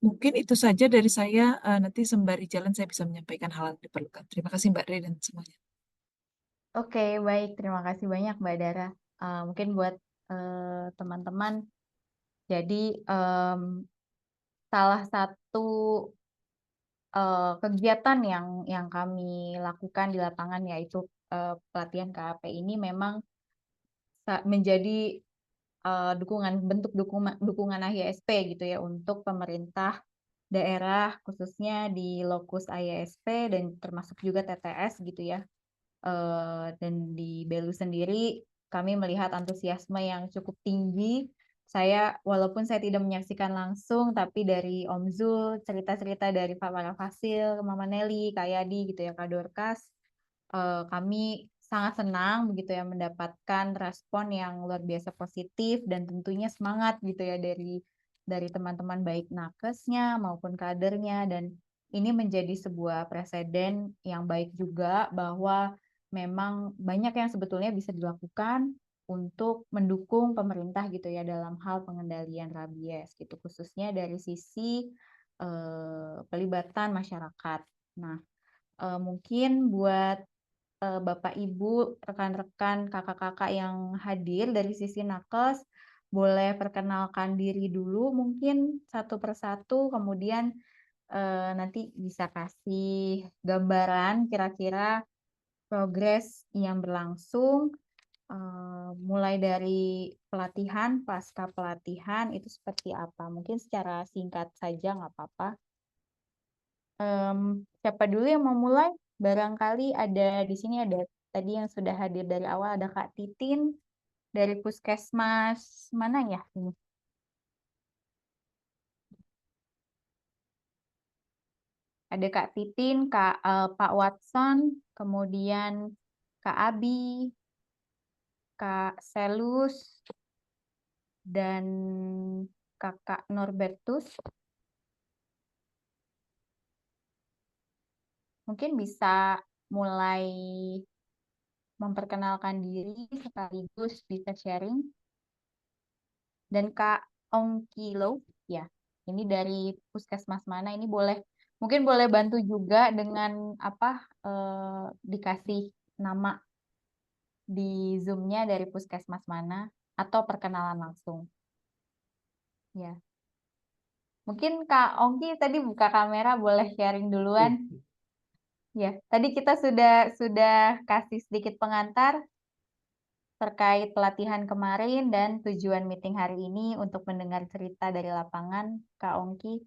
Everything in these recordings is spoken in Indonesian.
Mungkin itu saja dari saya. Nanti sembari jalan saya bisa menyampaikan hal yang diperlukan. Terima kasih Mbak Re dan semuanya. Oke, baik. Terima kasih banyak Mbak Dara. Mungkin buat teman-teman, jadi salah satu kegiatan yang kami lakukan di lapangan yaitu pelatihan KAP ini memang menjadi bentuk dukungan AYSP gitu ya untuk pemerintah daerah khususnya di lokus AYSP dan termasuk juga TTS gitu ya. Dan di Belu sendiri kami melihat antusiasme yang cukup tinggi. Walaupun saya tidak menyaksikan langsung, tapi dari Om Zul, cerita-cerita dari Pak Fasil, Mama Nelly, Kak Yadi gitu ya, Kak Dorcas, kami sangat senang begitu ya mendapatkan respon yang luar biasa positif dan tentunya semangat gitu ya dari teman-teman baik nakesnya maupun kadernya, dan ini menjadi sebuah preseden yang baik juga bahwa memang banyak yang sebetulnya bisa dilakukan untuk mendukung pemerintah gitu ya dalam hal pengendalian rabies gitu, khususnya dari sisi pelibatan masyarakat. Nah, mungkin buat Bapak Ibu, rekan-rekan, kakak-kakak yang hadir dari sisi nakes, boleh perkenalkan diri dulu mungkin satu persatu, kemudian nanti bisa kasih gambaran kira-kira progres yang berlangsung, mulai dari pelatihan, pasca pelatihan itu seperti apa. Mungkin secara singkat saja nggak apa-apa. Siapa dulu yang mau mulai? Barangkali ada di sini ada tadi yang sudah hadir dari awal, ada Kak Titin dari Puskesmas mana ya ini? Ada Kak Titin, Pak Watson, kemudian Kak Abi, Kak Selus, dan Kakak Norbertus. Mungkin bisa mulai memperkenalkan diri sekaligus bisa sharing. Dan Kak Ongkilo, ya, ini dari Puskesmas mana? Ini mungkin boleh bantu juga dengan dikasih nama di Zoom-nya dari Puskesmas mana atau perkenalan langsung. Ya, mungkin Kak Ongki tadi buka kamera, boleh sharing duluan. Ya, tadi kita sudah kasih sedikit pengantar terkait pelatihan kemarin dan tujuan meeting hari ini untuk mendengar cerita dari lapangan, Kak Ongki.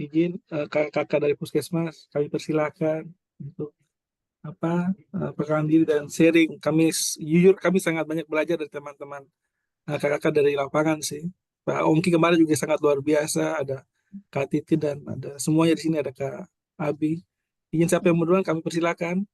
Izin kakak-kakak dari Puskesmas, kami persilakan untuk perkenalan diri dan sharing. Jujur kami sangat banyak belajar dari teman-teman kakak-kakak dari lapangan sih. Pak Ongki kemarin juga sangat luar biasa. Ada Kak Titi dan ada semuanya di sini, ada Kak Abi. Izin siapa yang mau duluan, kami persilakan.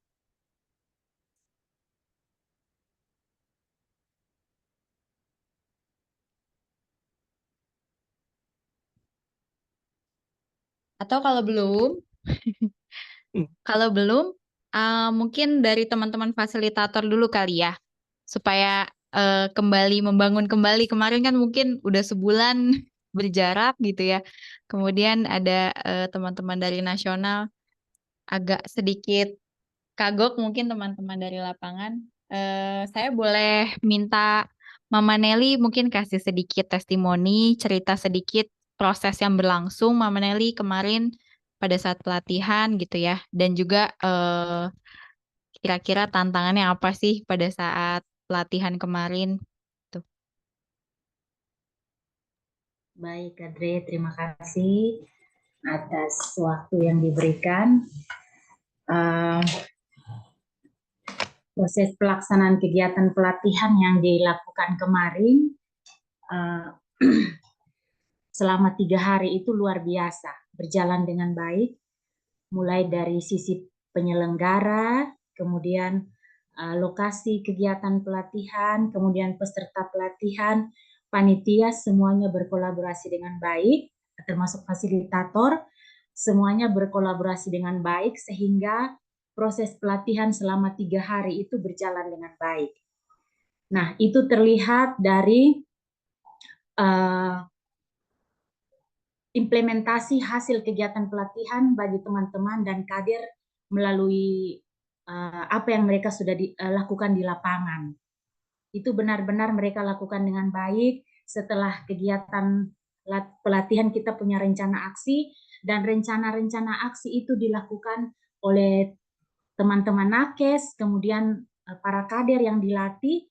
Atau kalau belum, mungkin dari teman-teman fasilitator dulu kali ya, supaya kembali membangun kembali. Kemarin kan mungkin udah sebulan berjarak gitu ya. Kemudian ada teman-teman dari nasional agak sedikit kagok mungkin teman-teman dari lapangan. Saya boleh minta Mama Nelly mungkin kasih sedikit testimoni, cerita sedikit proses yang berlangsung Mama Nelly kemarin pada saat pelatihan gitu ya. Dan juga kira-kira tantangannya apa sih pada saat pelatihan kemarin? Tuh. Baik, Kadre, terima kasih atas waktu yang diberikan. Proses pelaksanaan kegiatan pelatihan yang dilakukan kemarin selama 3 hari itu luar biasa, berjalan dengan baik, mulai dari sisi penyelenggara, kemudian lokasi kegiatan pelatihan, kemudian peserta pelatihan, panitia, semuanya berkolaborasi dengan baik, termasuk fasilitator, semuanya berkolaborasi dengan baik sehingga proses pelatihan selama 3 hari itu berjalan dengan baik. Nah, itu terlihat dari eh, implementasi hasil kegiatan pelatihan bagi teman-teman dan kader melalui apa yang mereka sudah lakukan di lapangan. Itu benar-benar mereka lakukan dengan baik. Setelah kegiatan pelatihan kita punya rencana aksi, dan rencana-rencana aksi itu dilakukan oleh teman-teman nakes, kemudian para kader yang dilatih.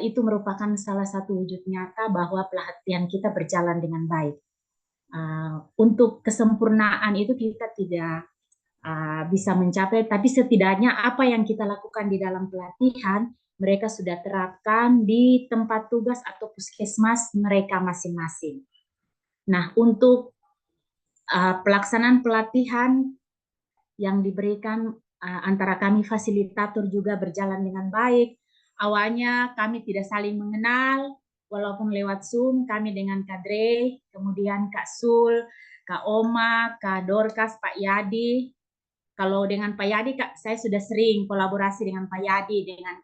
Itu merupakan salah satu wujud nyata bahwa pelatihan kita berjalan dengan baik. Untuk kesempurnaan itu kita tidak bisa mencapai, tapi setidaknya apa yang kita lakukan di dalam pelatihan mereka sudah terapkan di tempat tugas atau puskesmas mereka masing-masing. Nah, untuk pelaksanaan pelatihan yang diberikan antara kami fasilitator juga berjalan dengan baik. Awalnya kami tidak saling mengenal, walaupun lewat Zoom, kami dengan Kak Dre, kemudian Kak Sul, Kak Oma, Kak Dorcas, Pak Yadi. Kalau dengan Pak Yadi, Kak, saya sudah sering kolaborasi dengan Pak Yadi, dengan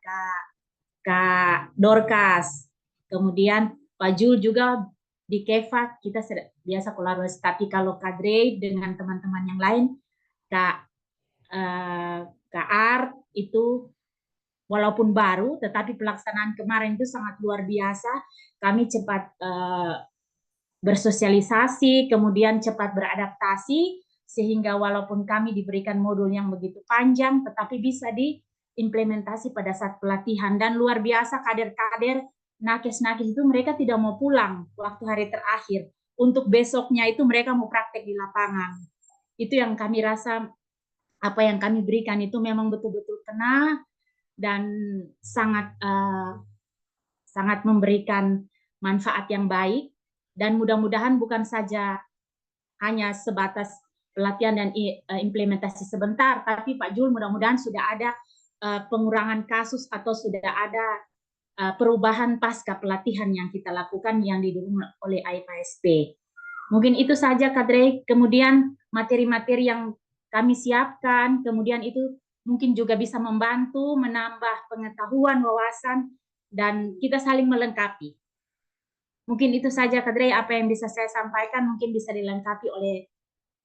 Kak Dorcas. Kemudian Pak Jul juga di Keva, kita biasa kolaborasi. Tapi kalau Kak Dre dengan teman-teman yang lain, Kak Art itu walaupun baru, tetapi pelaksanaan kemarin itu sangat luar biasa. Kami cepat bersosialisasi, kemudian cepat beradaptasi, sehingga walaupun kami diberikan modul yang begitu panjang, tetapi bisa diimplementasi pada saat pelatihan. Dan luar biasa kader-kader, nakes-nakes itu mereka tidak mau pulang waktu hari terakhir. Untuk besoknya itu mereka mau praktek di lapangan. Itu yang kami rasa apa yang kami berikan itu memang betul-betul kena dan sangat sangat memberikan manfaat yang baik, dan mudah-mudahan bukan saja hanya sebatas pelatihan dan implementasi sebentar, tapi Pak Jul mudah-mudahan sudah ada pengurangan kasus atau sudah ada perubahan pasca pelatihan yang kita lakukan yang didukung oleh AIPSP. Mungkin itu saja Kak Dre. Kemudian materi-materi yang kami siapkan, kemudian itu mungkin juga bisa membantu menambah pengetahuan, wawasan, dan kita saling melengkapi. Mungkin itu saja Kak Dre apa yang bisa saya sampaikan, mungkin bisa dilengkapi oleh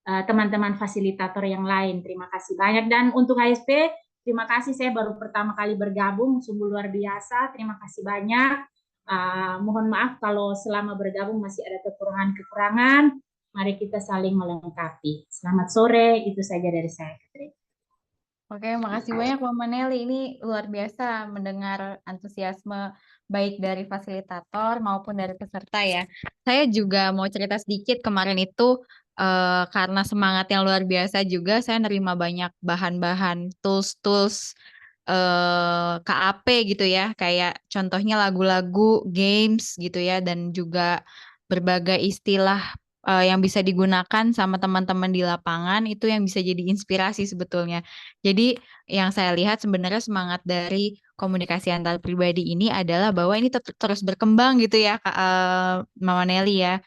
teman-teman fasilitator yang lain. Terima kasih banyak. Dan untuk HSP, terima kasih, saya baru pertama kali bergabung, sungguh luar biasa. Terima kasih banyak. Mohon maaf kalau selama bergabung masih ada kekurangan-kekurangan. Mari kita saling melengkapi. Selamat sore, itu saja dari saya. Oke, makasih banyak Mama Nelly. Ini luar biasa mendengar antusiasme baik dari fasilitator maupun dari peserta ya. Saya juga mau cerita sedikit, kemarin itu karena semangat yang luar biasa juga, saya nerima banyak bahan-bahan tools-tools KAP gitu ya, kayak contohnya lagu-lagu, games gitu ya, dan juga berbagai istilah yang bisa digunakan sama teman-teman di lapangan, itu yang bisa jadi inspirasi sebetulnya. Jadi yang saya lihat sebenarnya semangat dari komunikasi antar pribadi ini adalah bahwa ini terus berkembang gitu ya, Mama Nelly ya.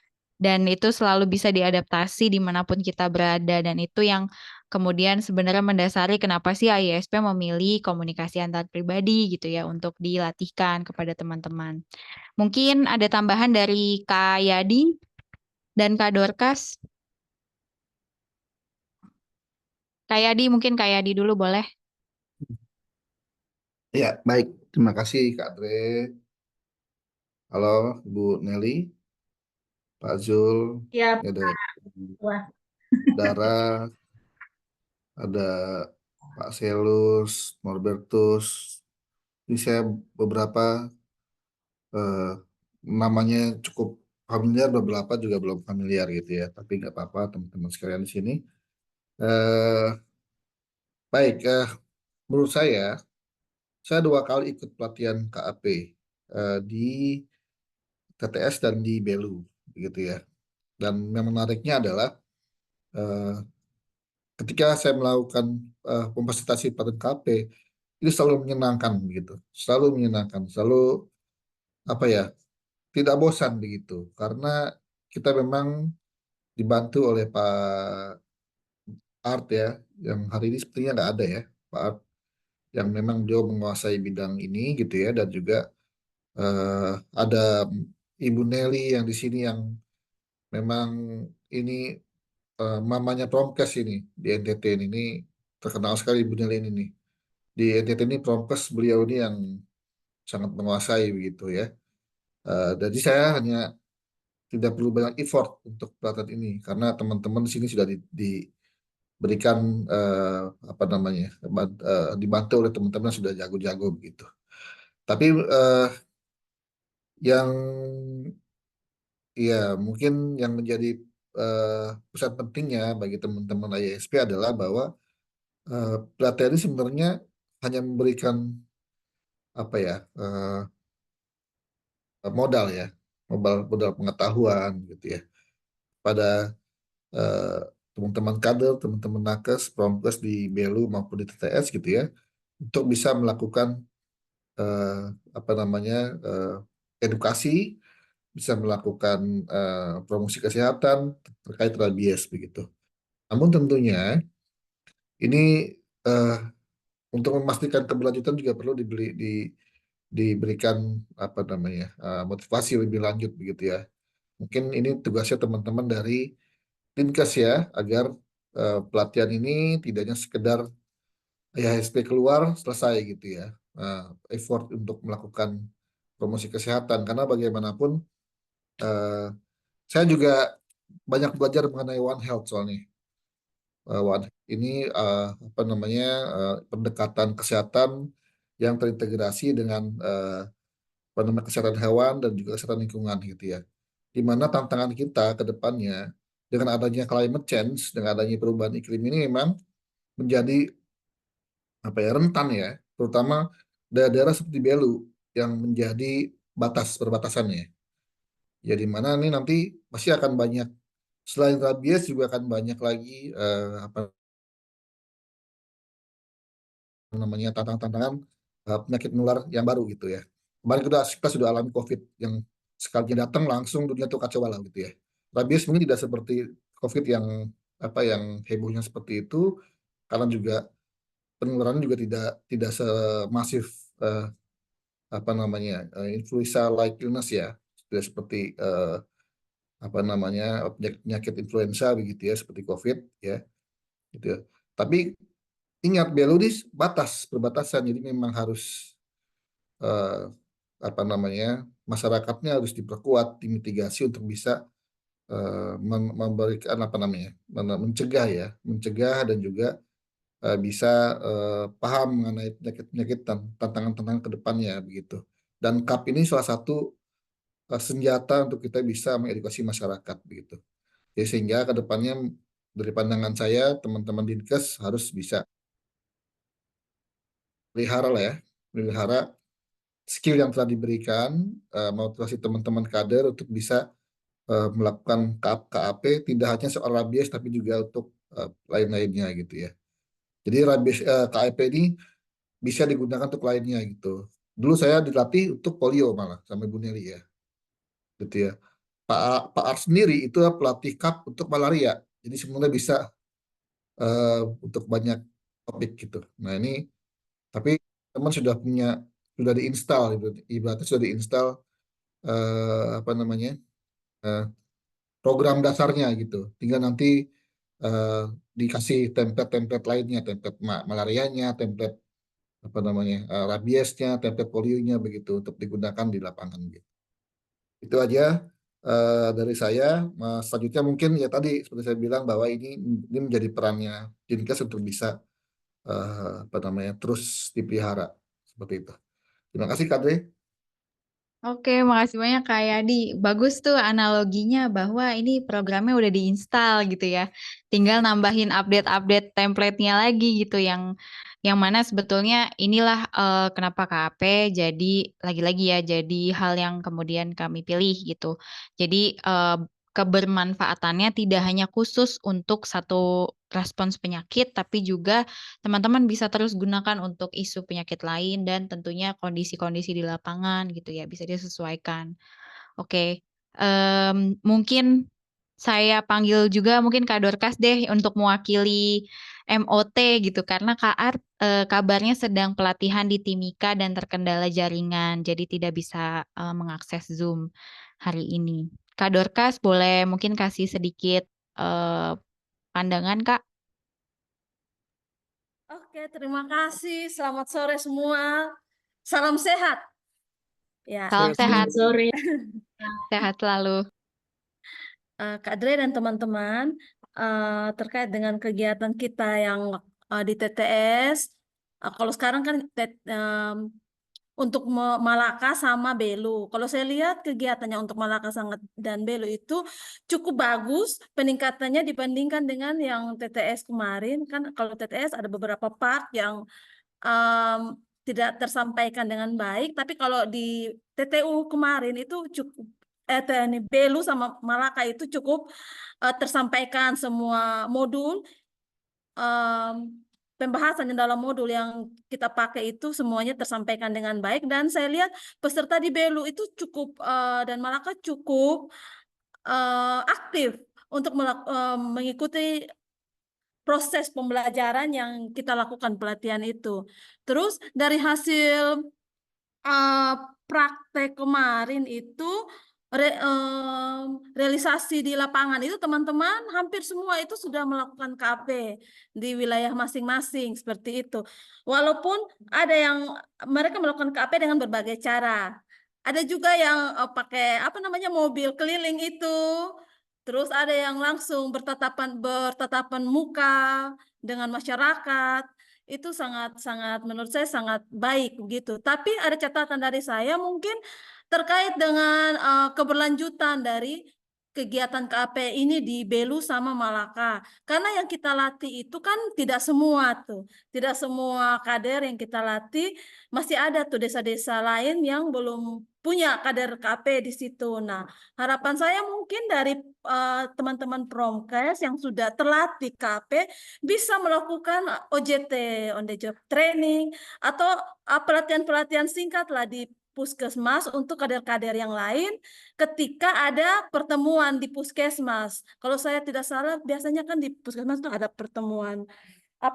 Dan itu selalu bisa diadaptasi dimanapun kita berada, dan itu yang kemudian sebenarnya mendasari kenapa sih AISP memilih komunikasi antar pribadi gitu ya untuk dilatihkan kepada teman-teman. Mungkin ada tambahan dari Kak Yadi dan Kak Dorcas. Kak Yadi, mungkin Kak Yadi dulu boleh. Ya, baik. Terima kasih Kak Dre. Halo, Bu Nelly, Pak Zul, Ya, ada Wah. Dara, ada Pak Selus, Norbertus. Ini saya beberapa eh, namanya cukup familiar, beberapa juga belum familiar gitu ya. Tapi nggak apa-apa teman-teman sekalian di sini. Eh, baik, menurut saya 2 kali ikut pelatihan KAP di TTS dan di Belu, gitu ya. Dan yang menariknya adalah eh, ketika saya melakukan memfasilitasi pelatihan KAP, ini selalu menyenangkan begitu, selalu menyenangkan, selalu apa ya, tidak bosan begitu, karena kita memang dibantu oleh Pak Art ya, yang hari ini sepertinya nggak ada ya, Pak Art, yang memang dia menguasai bidang ini gitu ya, dan juga ada Ibu Nelly yang di sini yang memang ini mamanya Promkes ini di NTT ini terkenal sekali Ibu Nelly ini nih. Di NTT ini Promkes beliau ini yang sangat menguasai begitu ya. Jadi saya hanya tidak perlu banyak effort untuk pelatihan ini karena teman-teman di sini sudah diberikan apa namanya dibantu oleh teman-teman yang sudah jago-jago begitu. Tapi yang ya mungkin yang menjadi pesan pentingnya bagi teman-teman ISP adalah bahwa pelatihan ini sebenarnya hanya memberikan apa ya modal ya, modal pengetahuan gitu ya pada eh, teman-teman kader, teman-teman nakes, promkes di BELU maupun di TTS gitu ya, untuk bisa melakukan eh, apa namanya edukasi, bisa melakukan promosi kesehatan terkait rabies begitu. Namun tentunya ini eh, untuk memastikan keberlanjutan juga perlu diberikan apa namanya motivasi lebih lanjut begitu ya. Mungkin ini tugasnya teman-teman dari Dinkes ya, agar pelatihan ini tidak hanya sekedar IHSP keluar selesai gitu ya. Effort untuk melakukan promosi kesehatan karena bagaimanapun eh, saya juga banyak belajar mengenai One Health soalnya. One Health ini apa namanya pendekatan kesehatan yang terintegrasi dengan apa namanya kesehatan hewan dan juga kesehatan lingkungan gitu ya. Di mana tantangan kita ke depannya dengan adanya climate change, dengan adanya perubahan iklim ini memang menjadi apa ya rentan ya, terutama daerah-daerah seperti Belu yang menjadi perbatasannya. Ya di mana ini nanti pasti akan banyak selain rabies juga akan banyak lagi apa namanya tantangan-tantangan penyakit menular yang baru gitu ya. Kemarin kita sudah alami COVID yang sekalinya datang langsung dunia tuh kacau balau gitu ya. Rabies mungkin tidak seperti COVID yang apa yang hebohnya seperti itu karena juga penularannya juga tidak semasif eh, apa namanya influenza like illness ya. Tidak seperti apa namanya penyakit influenza begitu ya seperti COVID ya gitu ya. Tapi ingat Beludis perbatasan jadi memang harus eh, apa namanya masyarakatnya harus diperkuat dimitigasi untuk bisa memberikan apa namanya mencegah ya mencegah dan juga bisa paham mengenai penyakit-penyakit dan tantangan-tantangan ke depannya begitu dan KAP ini salah satu senjata untuk kita bisa mengedukasi masyarakat begitu. Jadi sehingga ke depannya dari pandangan saya teman-teman Dinkes harus bisa pelihara lah ya pelihara skill yang telah diberikan, motivasi teman-teman kader untuk bisa melakukan KAP tidak hanya soal rabies tapi juga untuk lain-lainnya gitu ya. Jadi rabies KAP ini bisa digunakan untuk lainnya gitu. Dulu saya dilatih untuk polio malah sama Bu Neri ya, gitu ya. Pak Ars sendiri itu pelatih KAP untuk malaria. Jadi sebenarnya bisa untuk banyak topik gitu. Nah ini tapi teman sudah diinstal, ibaratnya sudah diinstal apa namanya eh, program dasarnya gitu. Tinggal nanti eh, dikasih template-template lainnya, template malarianya, template apa namanya rabiesnya, template polionya begitu untuk digunakan di lapangan gitu. Itu aja dari saya. Selanjutnya mungkin ya tadi seperti saya bilang bahwa ini menjadi perannya Dinkes untuk bisa apa namanya terus dipelihara seperti itu. Terima kasih Kadri. Oke, makasih banyak Kak Yadi. Bagus tuh analoginya bahwa ini programnya udah diinstal gitu ya. Tinggal nambahin update-update template-nya lagi gitu yang mana sebetulnya inilah kenapa KAP jadi lagi-lagi ya jadi hal yang kemudian kami pilih gitu. Jadi kebermanfaatannya tidak hanya khusus untuk satu respons penyakit tapi juga teman-teman bisa terus gunakan untuk isu penyakit lain dan tentunya kondisi-kondisi di lapangan gitu ya, bisa disesuaikan. Oke, mungkin saya panggil juga mungkin Kak Dorcas deh untuk mewakili MOT gitu, karena Kak Art, kabarnya sedang pelatihan di Timika dan terkendala jaringan, jadi tidak bisa, mengakses Zoom. hari ini. Kak Dorcas boleh mungkin kasih sedikit pandangan, Kak? Oke, terima kasih. Selamat sore semua. Salam sehat. Ya, Salam sehat, Selamat sore. sehat selalu. Kak Dre dan teman-teman, terkait dengan kegiatan kita yang di TTS, kalau sekarang kan untuk Malaka sama Belu. Kalau saya lihat kegiatannya untuk Malaka dan Belu itu cukup bagus peningkatannya dibandingkan dengan yang TTS kemarin. Kan kalau TTS ada beberapa part yang tidak tersampaikan dengan baik, tapi kalau di TTU kemarin itu cukup Belu sama Malaka itu cukup tersampaikan semua modul pembahasan dalam modul yang kita pakai itu semuanya tersampaikan dengan baik, dan saya lihat peserta di Belu itu cukup dan Malaka cukup aktif untuk mengikuti proses pembelajaran yang kita lakukan pelatihan itu. Terus dari hasil praktek kemarin itu realisasi di lapangan itu teman-teman hampir semua itu sudah melakukan KP di wilayah masing-masing seperti itu. Walaupun ada yang mereka melakukan KP dengan berbagai cara. Ada juga yang pakai mobil keliling itu. Terus ada yang langsung bertatapan muka dengan masyarakat. Itu sangat menurut saya sangat baik begitu. Tapi ada catatan dari saya mungkin terkait dengan keberlanjutan dari kegiatan KP ini di Belu sama Malaka. Karena yang kita latih itu kan tidak semua kader yang kita latih, masih ada tuh desa-desa lain yang belum punya kader KP di situ. Nah, harapan saya mungkin dari teman-teman Promkes yang sudah terlatih KP bisa melakukan OJT, on the job training, atau pelatihan-pelatihan singkat lah di puskesmas untuk kader-kader yang lain ketika ada pertemuan di puskesmas. Kalau saya tidak salah, biasanya kan di puskesmas itu ada pertemuan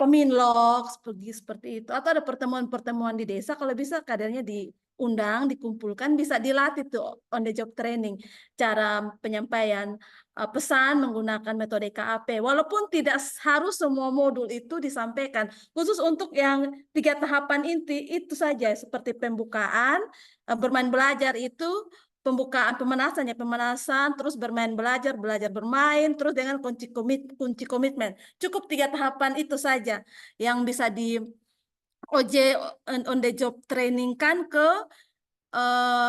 minlok seperti itu, atau ada pertemuan-pertemuan di desa. Kalau bisa kadernya diundang, dikumpulkan, bisa dilatih tuh on the job training cara penyampaian pesan menggunakan metode KAP. Walaupun tidak harus semua modul itu disampaikan, khusus untuk yang 3 tahapan inti itu saja, seperti pembukaan, bermain belajar itu pembukaan, pemanasan, terus bermain belajar bermain, terus dengan kunci komitmen. Cukup 3 tahapan itu saja yang bisa di OJ on the job training kan ke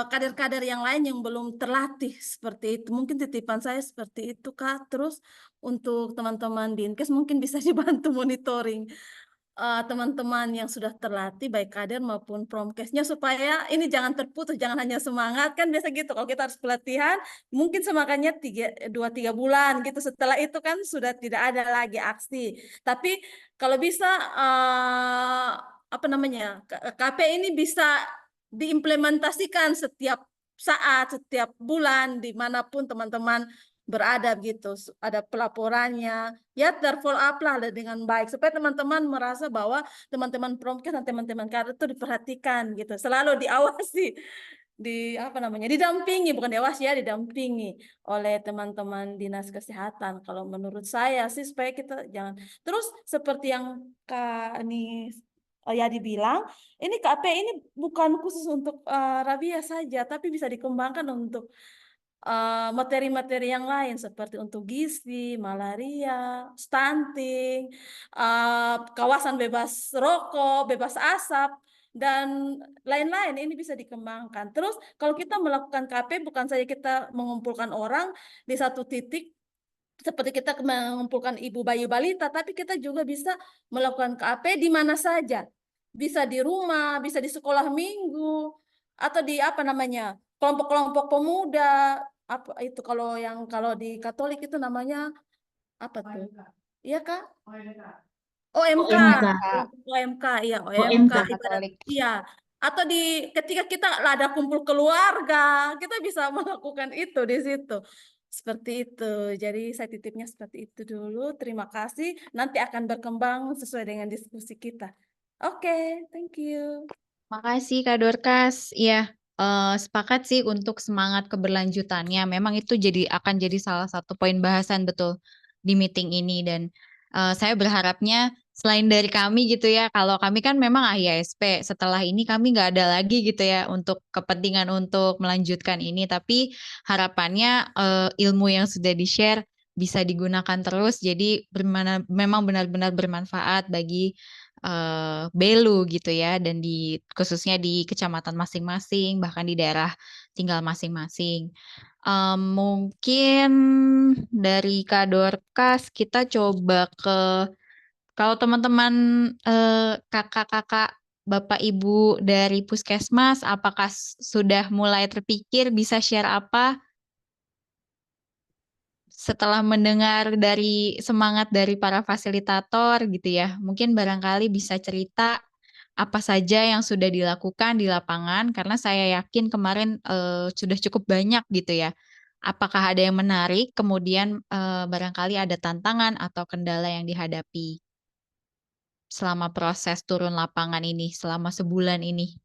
kader-kader yang lain yang belum terlatih seperti itu. Mungkin titipan saya seperti itu, Kak. Terus untuk teman-teman Dinkes mungkin bisa dibantu monitoring teman-teman yang sudah terlatih baik kader maupun promkesnya, supaya ini jangan terputus, jangan hanya semangat. Kan biasa gitu kalau kita harus pelatihan mungkin semangatnya 2-3 bulan gitu, setelah itu kan sudah tidak ada lagi aksi. Tapi kalau bisa KP ini bisa diimplementasikan setiap saat, setiap bulan, dimanapun teman-teman berada gitu, ada pelaporannya, ya terfollow up lah dengan baik, supaya teman-teman merasa bahwa teman-teman promkes dan teman-teman kader itu diperhatikan gitu, selalu diawasi, didampingi, bukan diawasi ya, didampingi oleh teman-teman dinas kesehatan. Kalau menurut saya sih supaya kita jangan terus seperti yang Kak ya dibilang, ini KP ini bukan khusus untuk rabies saja, tapi bisa dikembangkan untuk materi-materi yang lain seperti untuk gizi, malaria, stunting, kawasan bebas rokok, bebas asap, dan lain-lain. Ini bisa dikembangkan. Terus kalau kita melakukan KP bukan saja kita mengumpulkan orang di satu titik, seperti kita mengumpulkan ibu bayi balita, tapi kita juga bisa melakukan KP di mana saja. Bisa di rumah, bisa di sekolah minggu, atau di kelompok-kelompok pemuda. Apa itu kalau di Katolik itu namanya apa tuh? Iya, Kak? OMK. OMK. OMK, iya, OMK. ibadat. Iya. Atau ketika kita ada kumpul keluarga, kita bisa melakukan itu di situ. Seperti itu. Jadi saya titipnya seperti itu dulu. Terima kasih. Nanti akan berkembang sesuai dengan diskusi kita. Oke, thank you. Makasih Kak Dorcas. Iya, Sepakat sih untuk semangat keberlanjutannya. Memang itu akan jadi salah satu poin bahasan betul di meeting ini dan saya berharapnya selain dari kami gitu ya, kalau kami kan memang AHISP, setelah ini kami nggak ada lagi gitu ya untuk kepentingan untuk melanjutkan ini, tapi harapannya ilmu yang sudah di-share bisa digunakan terus, jadi memang benar-benar bermanfaat bagi Belu gitu ya dan khususnya di kecamatan masing-masing bahkan di daerah tinggal masing-masing. Mungkin dari Kak Dorcas kita coba kalau teman-teman kakak-kakak Bapak Ibu dari Puskesmas apakah sudah mulai terpikir bisa share apa setelah mendengar dari semangat dari para fasilitator gitu ya, mungkin barangkali bisa cerita apa saja yang sudah dilakukan di lapangan karena saya yakin kemarin sudah cukup banyak gitu ya. Apakah ada yang menarik, kemudian barangkali ada tantangan atau kendala yang dihadapi selama proses turun lapangan ini, selama sebulan ini.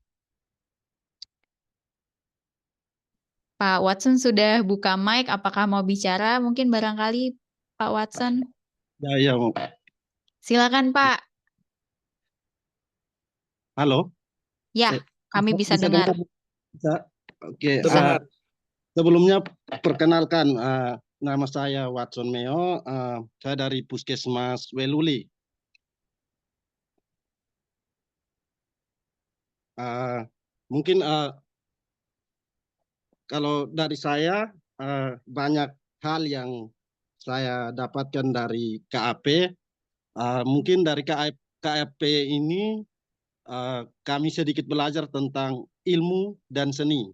Pak Watson sudah buka mic, apakah mau bicara? Mungkin barangkali Pak Watson. Ya, Silakan Pak. halo. Ya, kami bisa Bisa dengar. Bisa. Oke. Terdengar. Sebelumnya perkenalkan, nama saya Watson Meo. Saya dari Puskesmas Weluli. Mungkin kalau dari saya banyak hal yang saya dapatkan dari KAP. Mungkin dari KAP ini kami sedikit belajar tentang ilmu dan seni.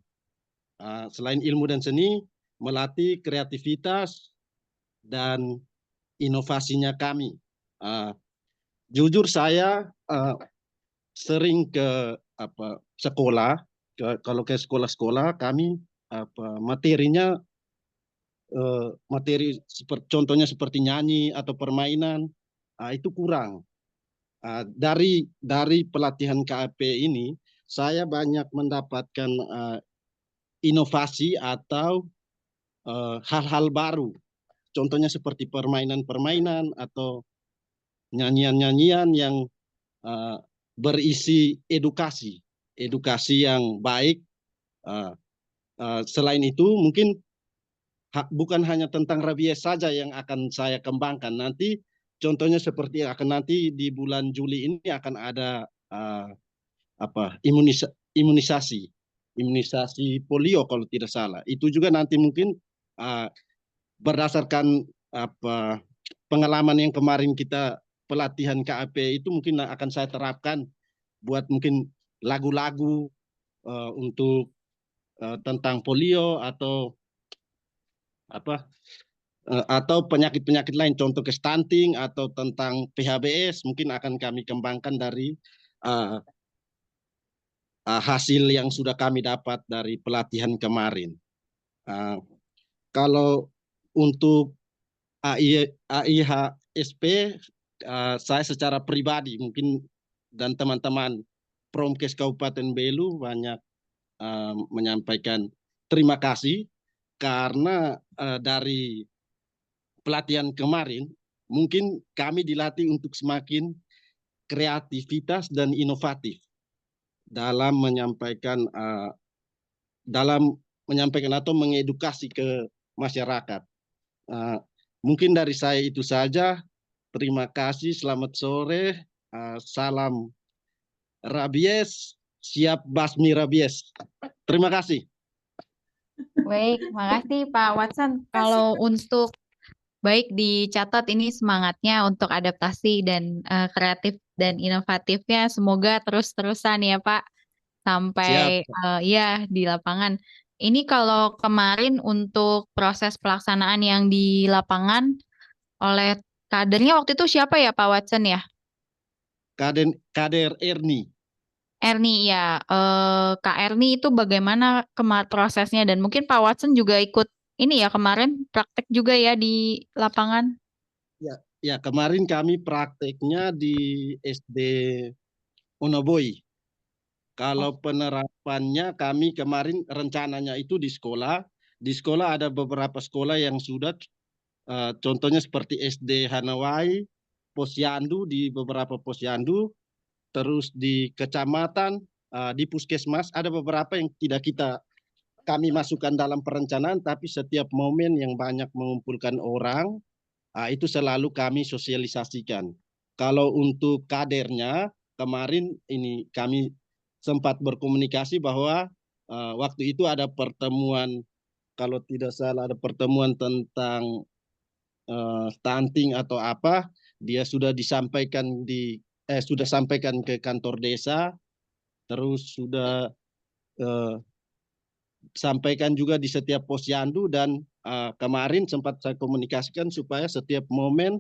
Selain ilmu dan seni, melatih kreativitas dan inovasinya kami. Jujur saya sering ke sekolah, kalau ke sekolah-sekolah kami materinya materi contohnya seperti nyanyi atau permainan itu kurang. Dari pelatihan KAP ini saya banyak mendapatkan inovasi atau hal-hal baru. Contohnya seperti permainan-permainan atau nyanyian-nyanyian yang berisi edukasi yang baik. Selain itu mungkin bukan hanya tentang rabies saja yang akan saya kembangkan. Nanti contohnya seperti akan nanti di bulan Juli ini akan ada imunisasi polio kalau tidak salah. Itu juga nanti mungkin berdasarkan pengalaman yang kemarin kita pelatihan KAP itu mungkin akan saya terapkan buat mungkin lagu-lagu untuk tentang polio atau atau penyakit-penyakit lain, contoh ke stunting atau tentang PHBS mungkin akan kami kembangkan dari hasil yang sudah kami dapat dari pelatihan kemarin. Kalau untuk AIHSP, saya secara pribadi mungkin dan teman-teman Promkes Kabupaten Belu banyak menyampaikan terima kasih karena dari pelatihan kemarin mungkin kami dilatih untuk semakin kreativitas dan inovatif dalam menyampaikan atau mengedukasi ke masyarakat. Mungkin dari saya itu saja. Terima kasih, selamat sore. Salam rabies, siap basmi rabies. Terima kasih. Baik, makasih Pak Watson. Kalau untuk baik dicatat ini semangatnya untuk adaptasi dan kreatif dan inovatifnya semoga terus-terusan ya Pak sampai ya di lapangan. Ini kalau kemarin untuk proses pelaksanaan yang di lapangan oleh kadernya waktu itu siapa ya Pak Watson ya? Kader Erni. Erni ya, Kak Erni itu bagaimana prosesnya dan mungkin Pak Watson juga ikut ini ya kemarin praktek juga ya di lapangan. Ya kemarin kami prakteknya di SD Onoboi. Kalau penerapannya kami kemarin rencananya itu di sekolah. Di sekolah ada beberapa sekolah yang sudah contohnya seperti SD Hanawai, Posyandu di beberapa posyandu, terus di kecamatan, di puskesmas ada beberapa yang tidak kami masukkan dalam perencanaan, tapi setiap momen yang banyak mengumpulkan orang, itu selalu kami sosialisasikan. Kalau untuk kadernya, kemarin ini kami sempat berkomunikasi bahwa waktu itu ada pertemuan, kalau tidak salah ada pertemuan tentang stunting atau apa, dia sudah sudah sampaikan ke kantor desa, terus sudah sampaikan juga di setiap posyandu, dan kemarin sempat saya komunikasikan supaya setiap momen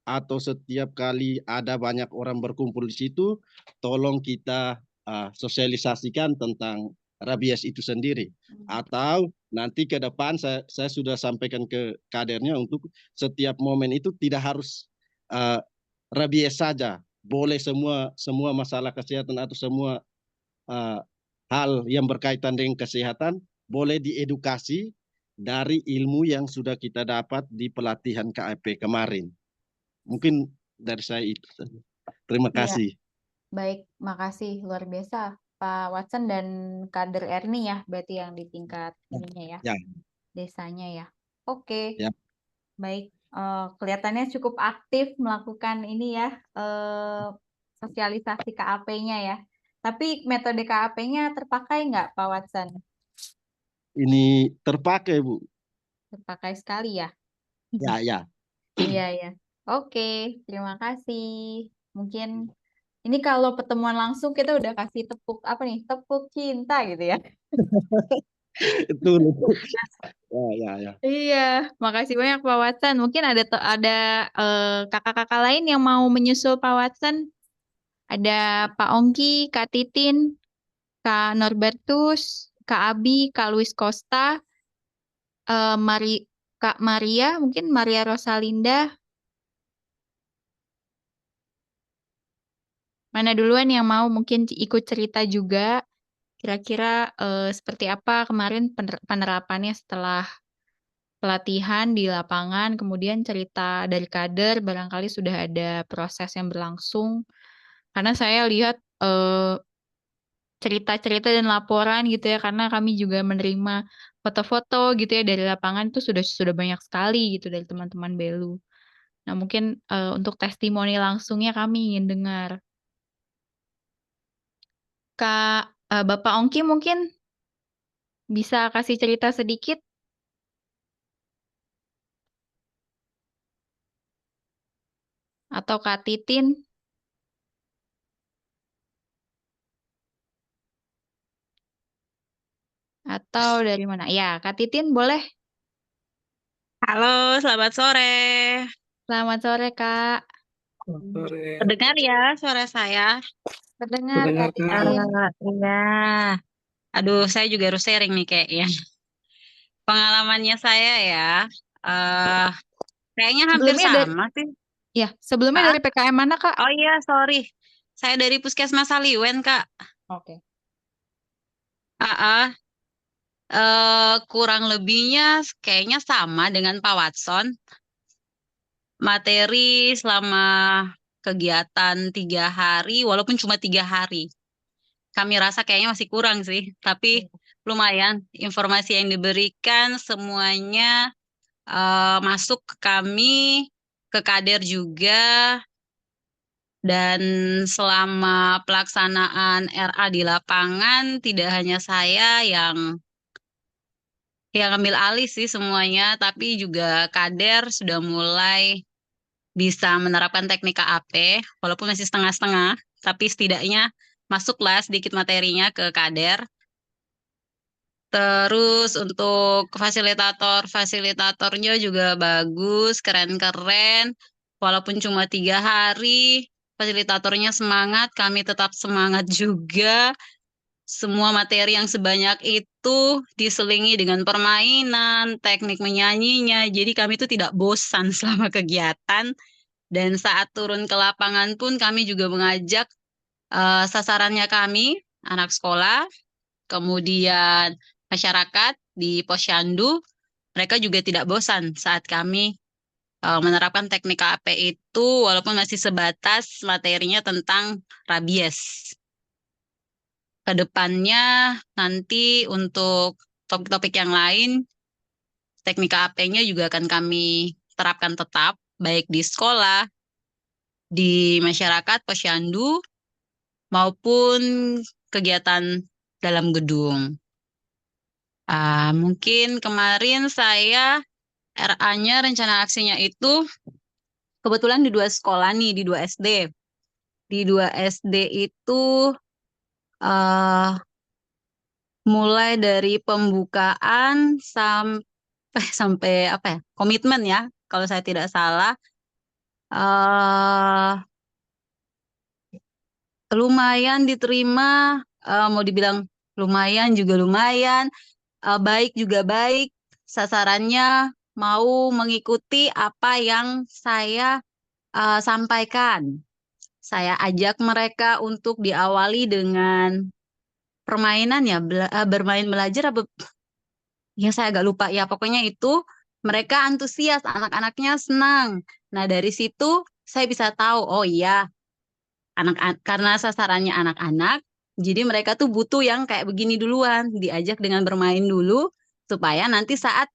atau setiap kali ada banyak orang berkumpul di situ, tolong kita sosialisasikan tentang rabies itu sendiri. Atau nanti ke depan saya sudah sampaikan ke kadernya untuk setiap momen itu tidak harus rabies saja, boleh semua masalah kesehatan atau semua hal yang berkaitan dengan kesehatan boleh diedukasi dari ilmu yang sudah kita dapat di pelatihan KAP kemarin. Mungkin dari saya itu. Terima Iya, kasih. baik, makasih luar biasa Pak Watson dan kader Erni ya, berarti yang di tingkat ininya ya, Ya, desanya ya. Oke, ya. baik. Kelihatannya cukup aktif melakukan ini ya, sosialisasi KAP-nya ya. Tapi metode KAP-nya terpakai nggak Pak Watson? Ini terpakai, Bu. Terpakai sekali ya. Ya, ya. Iya ya. Oke, terima kasih. Mungkin ini kalau pertemuan langsung kita udah kasih tepuk apa nih? Tepuk cinta gitu ya. Itu. Ya, ya. Iya, makasih banyak Pak Watson. Mungkin ada kakak-kakak lain yang mau menyusul Pak Watson. Ada Pak Ongki, Kak Titin, Kak Norbertus, Kak Abi, Kak Luis Costa, Kak Maria, mungkin Maria Rosalinda. Mana duluan yang mau mungkin ikut cerita juga, kira-kira seperti apa kemarin penerapannya setelah pelatihan di lapangan, kemudian cerita dari kader, barangkali sudah ada proses yang berlangsung. Karena saya lihat cerita-cerita dan laporan gitu ya, karena kami juga menerima foto-foto gitu ya dari lapangan itu sudah banyak sekali gitu dari teman-teman Belu. Nah mungkin untuk testimoni langsungnya kami ingin dengar. Bapak Ongki mungkin bisa kasih cerita sedikit? Atau Kak Titin? Atau dari mana? Ya, Kak Titin boleh. Halo, selamat sore. Selamat sore, Kak. Selamat sore. Terdengar ya suara saya? Terdengar, Terdengar, Kak Kak. Titin. Iya. Aduh, saya juga harus sharing nih kayaknya. Pengalamannya saya ya, kayaknya hampir Sebelumnya dari sama sih. ya, sebelumnya Ah, dari PKM mana, Kak? oh iya, sorry. Saya dari Puskesmas Saliwen, Kak. Oke. Kurang lebihnya kayaknya sama dengan Pak Watson. Materi selama kegiatan 3 hari, walaupun cuma 3 hari. Kami rasa kayaknya masih kurang sih, tapi lumayan informasi yang diberikan semuanya masuk ke kami, ke kader juga, dan selama pelaksanaan RA di lapangan tidak hanya saya yang ambil alih sih semuanya, tapi juga kader sudah mulai bisa menerapkan teknik KAP, walaupun masih setengah-setengah, tapi setidaknya masuklah sedikit materinya ke kader. Terus untuk fasilitatornya juga bagus, keren-keren. Walaupun cuma 3 hari, fasilitatornya semangat, kami tetap semangat juga. Semua materi yang sebanyak itu diselingi dengan permainan, teknik menyanyinya. Jadi kami itu tidak bosan selama kegiatan. Dan saat turun ke lapangan pun kami juga mengajak sasarannya kami anak sekolah, kemudian masyarakat di Posyandu, mereka juga tidak bosan saat kami menerapkan teknik KAP itu, walaupun masih sebatas materinya tentang rabies. Kedepannya nanti untuk topik-topik yang lain, teknik KAP-nya juga akan kami terapkan tetap, baik di sekolah, di masyarakat Posyandu, maupun kegiatan dalam gedung. Mungkin kemarin saya RA-nya, rencana aksinya itu kebetulan di 2 sekolah nih, di 2 SD. Di 2 SD itu mulai dari pembukaan sampai apa ya, komitmen ya, kalau saya tidak salah. Lumayan diterima, mau dibilang lumayan juga lumayan, baik juga baik. Sasarannya mau mengikuti apa yang saya sampaikan. Saya ajak mereka untuk diawali dengan permainan ya, bermain belajar apa ya, saya agak lupa ya, pokoknya itu mereka antusias, anak-anaknya senang. Nah, dari situ saya bisa tahu, oh iya, karena sasarannya anak-anak, jadi mereka tuh butuh yang kayak begini duluan, diajak dengan bermain dulu, supaya nanti saat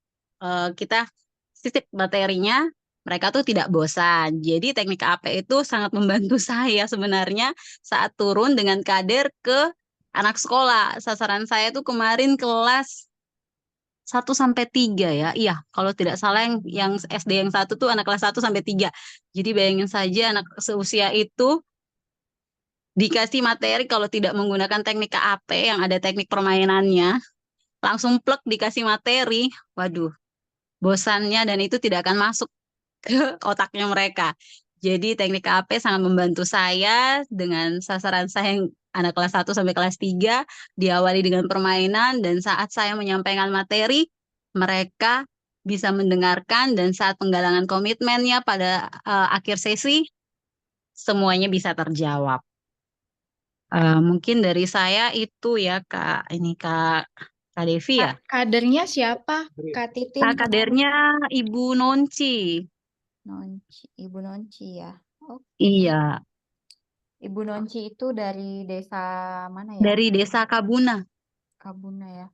kita sisip materinya, mereka tuh tidak bosan. Jadi teknik KAP itu sangat membantu saya sebenarnya saat turun dengan kader ke anak sekolah. Sasaran saya tuh kemarin kelas 1 sampai 3 ya. Iya, kalau tidak salah yang SD yang 1 tuh anak kelas 1 sampai 3. Jadi bayangin saja anak seusia itu dikasih materi kalau tidak menggunakan teknik KAP yang ada teknik permainannya, langsung plek dikasih materi, waduh, bosannya dan itu tidak akan masuk ke otaknya mereka. Jadi teknik KAP sangat membantu saya dengan sasaran saya yang anak kelas 1 sampai kelas 3, diawali dengan permainan, dan saat saya menyampaikan materi, mereka bisa mendengarkan, dan saat penggalangan komitmennya pada akhir sesi, semuanya bisa terjawab. Mungkin dari saya itu ya Kak, ini Kak Devi ya. Kadernya siapa? Kak Titin? Kadernya Ibu Nonci. Ibu Nonci ya. Oke. Iya, Ibu Nonci itu dari desa mana ya? dari Desa Kabuna. Kabuna ya.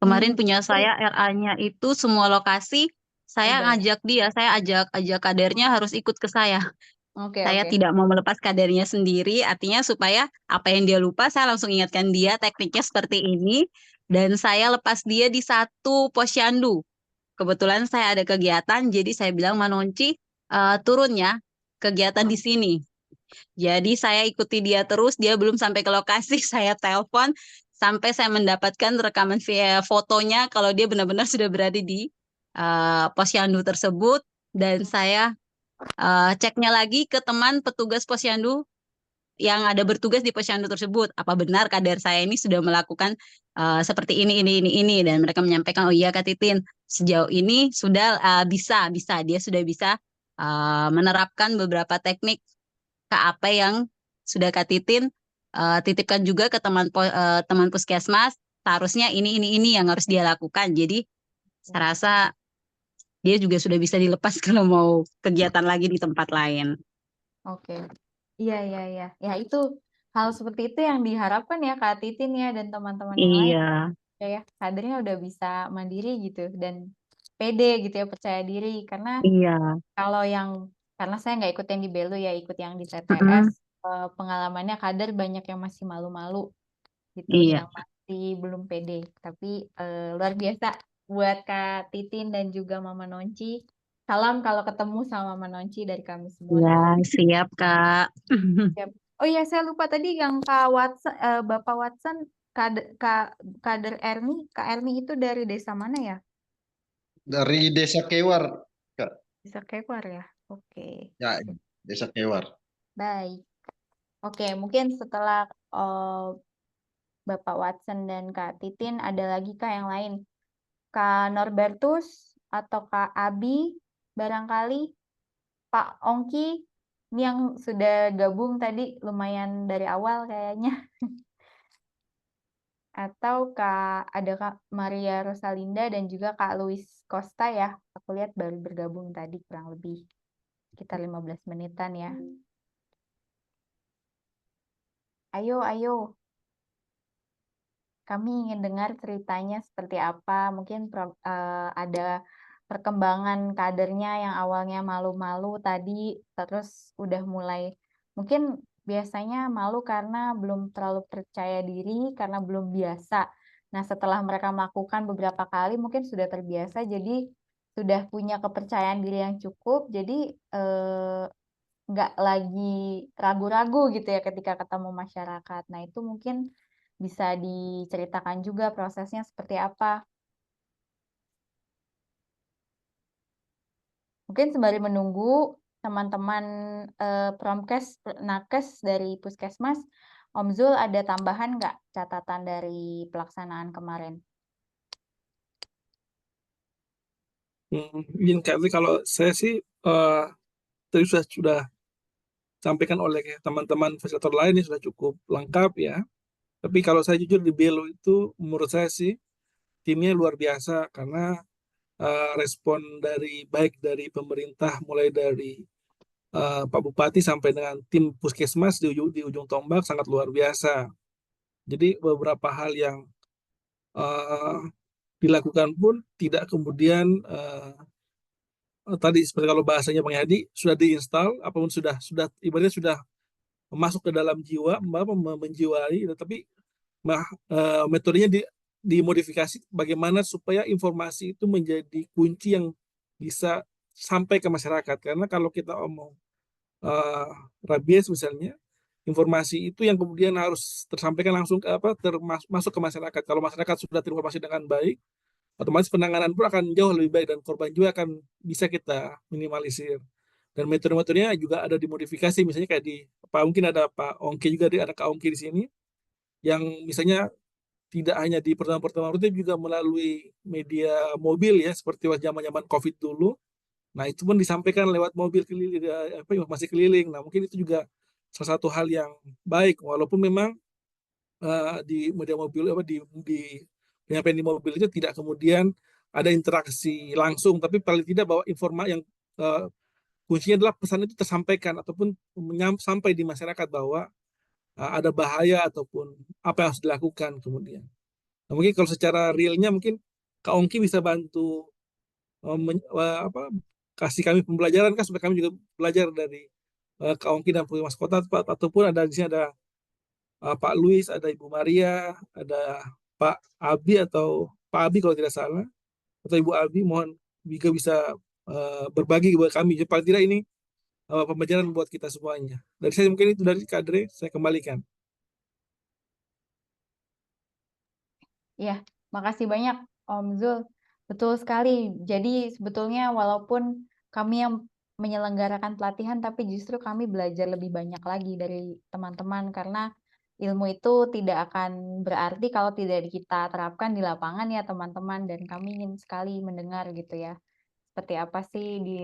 Kemarin punya saya RA-nya itu semua lokasi saya Udah. ngajak dia, saya ajak kadernya harus ikut ke saya. Oke, Saya oke. tidak mau melepas kadernya sendiri, artinya supaya apa yang dia lupa saya langsung ingatkan dia tekniknya seperti ini, dan saya lepas dia di 1 posyandu. Kebetulan saya ada kegiatan, jadi saya bilang Manonci turun ya kegiatan di sini. Jadi saya ikuti dia terus, dia belum sampai ke lokasi, saya telepon sampai saya mendapatkan rekaman via fotonya kalau dia benar-benar sudah berada di posyandu tersebut, dan saya ceknya lagi ke teman petugas posyandu yang ada bertugas di posyandu tersebut, apa benar kader saya ini sudah melakukan seperti ini, dan mereka menyampaikan, oh iya Kak Titin, sejauh ini sudah bisa, dia sudah bisa menerapkan beberapa teknik KAP yang sudah Kak Titin titipkan juga ke teman puskesmas, seharusnya ini yang harus dia lakukan. Jadi saya rasa dia juga sudah bisa dilepas kalau mau kegiatan lagi di tempat lain. Oke. Iya. Ya, itu hal seperti itu yang diharapkan ya Kak Titin ya dan teman-teman yang lain. Iya, Ya, kadernya udah bisa mandiri gitu dan pede gitu ya, percaya diri. Karena iya. kalau karena saya nggak ikut yang di Belu ya, ikut yang di Mm-mm. TTS, pengalamannya kader banyak yang masih malu-malu gitu, Iya. yang masih belum pede. Tapi luar biasa buat Kak Titin dan juga Mama Nonci. Salam kalau ketemu sama Mama Nonci dari kami semua. Ya, siap Kak. Siap. Oh iya, saya lupa tadi yang Bapak Watson, kader Ermi, Kak Ermi itu dari desa mana ya? Dari Desa Kewar, Kak. Desa Kewar ya. Oke, Ya, Desa Kewar. baik. Oke, mungkin setelah Bapak Watson dan Kak Titin, ada lagi Kak yang lain? Kak Norbertus atau Kak Abi, barangkali Pak Ongki, Ini yang sudah gabung tadi lumayan dari awal kayaknya. Atau ada Kak Maria Rosalinda dan juga Kak Luis Costa ya. Aku lihat baru bergabung tadi kurang lebih sekitar 15 menitan ya. Ayo, ayo. Kami ingin dengar ceritanya seperti apa. Mungkin ada perkembangan kadernya yang awalnya malu-malu tadi, terus udah mulai, mungkin biasanya malu karena belum terlalu percaya diri, karena belum biasa. Nah, setelah mereka melakukan beberapa kali, mungkin sudah terbiasa, jadi sudah punya kepercayaan diri yang cukup, jadi nggak lagi ragu-ragu gitu ya ketika ketemu masyarakat. Nah, itu mungkin bisa diceritakan juga prosesnya seperti apa. Mungkin sembari menunggu teman-teman Promkes, Nakes dari Puskesmas, Om Zul ada tambahan nggak catatan dari pelaksanaan kemarin? Mungkin kalau saya sih tadi sudah sampaikan oleh teman-teman fasilitator lain ini sudah cukup lengkap ya. Tapi kalau saya jujur di Belo itu menurut saya sih timnya luar biasa karena respon baik dari pemerintah mulai dari Pak Bupati sampai dengan tim Puskesmas di ujung tombak sangat luar biasa. Jadi beberapa hal yang dilakukan pun tidak kemudian tadi seperti kalau bahasanya Bang Yadi sudah diinstal, apapun sudah ibaratnya sudah masuk ke dalam jiwa, menjiwai, tapi metodenya dimodifikasi bagaimana supaya informasi itu menjadi kunci yang bisa sampai ke masyarakat. Karena kalau kita omong rabies misalnya, informasi itu yang kemudian harus tersampaikan langsung masuk ke masyarakat. Kalau masyarakat sudah terinformasi dengan baik, otomatis penanganan pun akan jauh lebih baik dan korban juga akan bisa kita minimalisir. Dan metode-metodenya juga ada dimodifikasi, misalnya kayak mungkin ada Pak Ongki juga, ada Kak Ongki di sini, yang misalnya tidak hanya di pertemuan-pertemuan rutin juga melalui media mobil ya, seperti waktu zaman-zaman COVID dulu. Nah, itu pun disampaikan lewat mobil keliling, informasi keliling. Nah, mungkin itu juga salah satu hal yang baik, walaupun memang di media mobil di penyampaian di mobil itu tidak kemudian ada interaksi langsung, tapi paling tidak bahwa informasi yang kuncinya adalah pesan itu tersampaikan ataupun sampai di masyarakat bahwa ada bahaya ataupun apa yang harus dilakukan kemudian. Nah, mungkin kalau secara realnya mungkin Kak Ongki bisa bantu kasih kami pembelajaran kan supaya kami juga belajar dari Kak Ongki dan Puskesmas Kota, ataupun ada di sini ada Pak Luis, ada Ibu Maria, ada Pak Abi atau Pak Abi kalau tidak salah, atau Ibu Abi, mohon juga bisa berbagi buat kami. Jadi paling tidak ini pembelajaran buat kita semuanya. Dari saya mungkin itu, dari Kadre, saya kembalikan. Ya, makasih banyak Om Zul. Betul sekali. Jadi sebetulnya walaupun kami yang menyelenggarakan pelatihan, tapi justru kami belajar lebih banyak lagi dari teman-teman karena ilmu itu tidak akan berarti kalau tidak kita terapkan di lapangan ya teman-teman. Dan kami ingin sekali mendengar gitu ya, seperti apa sih di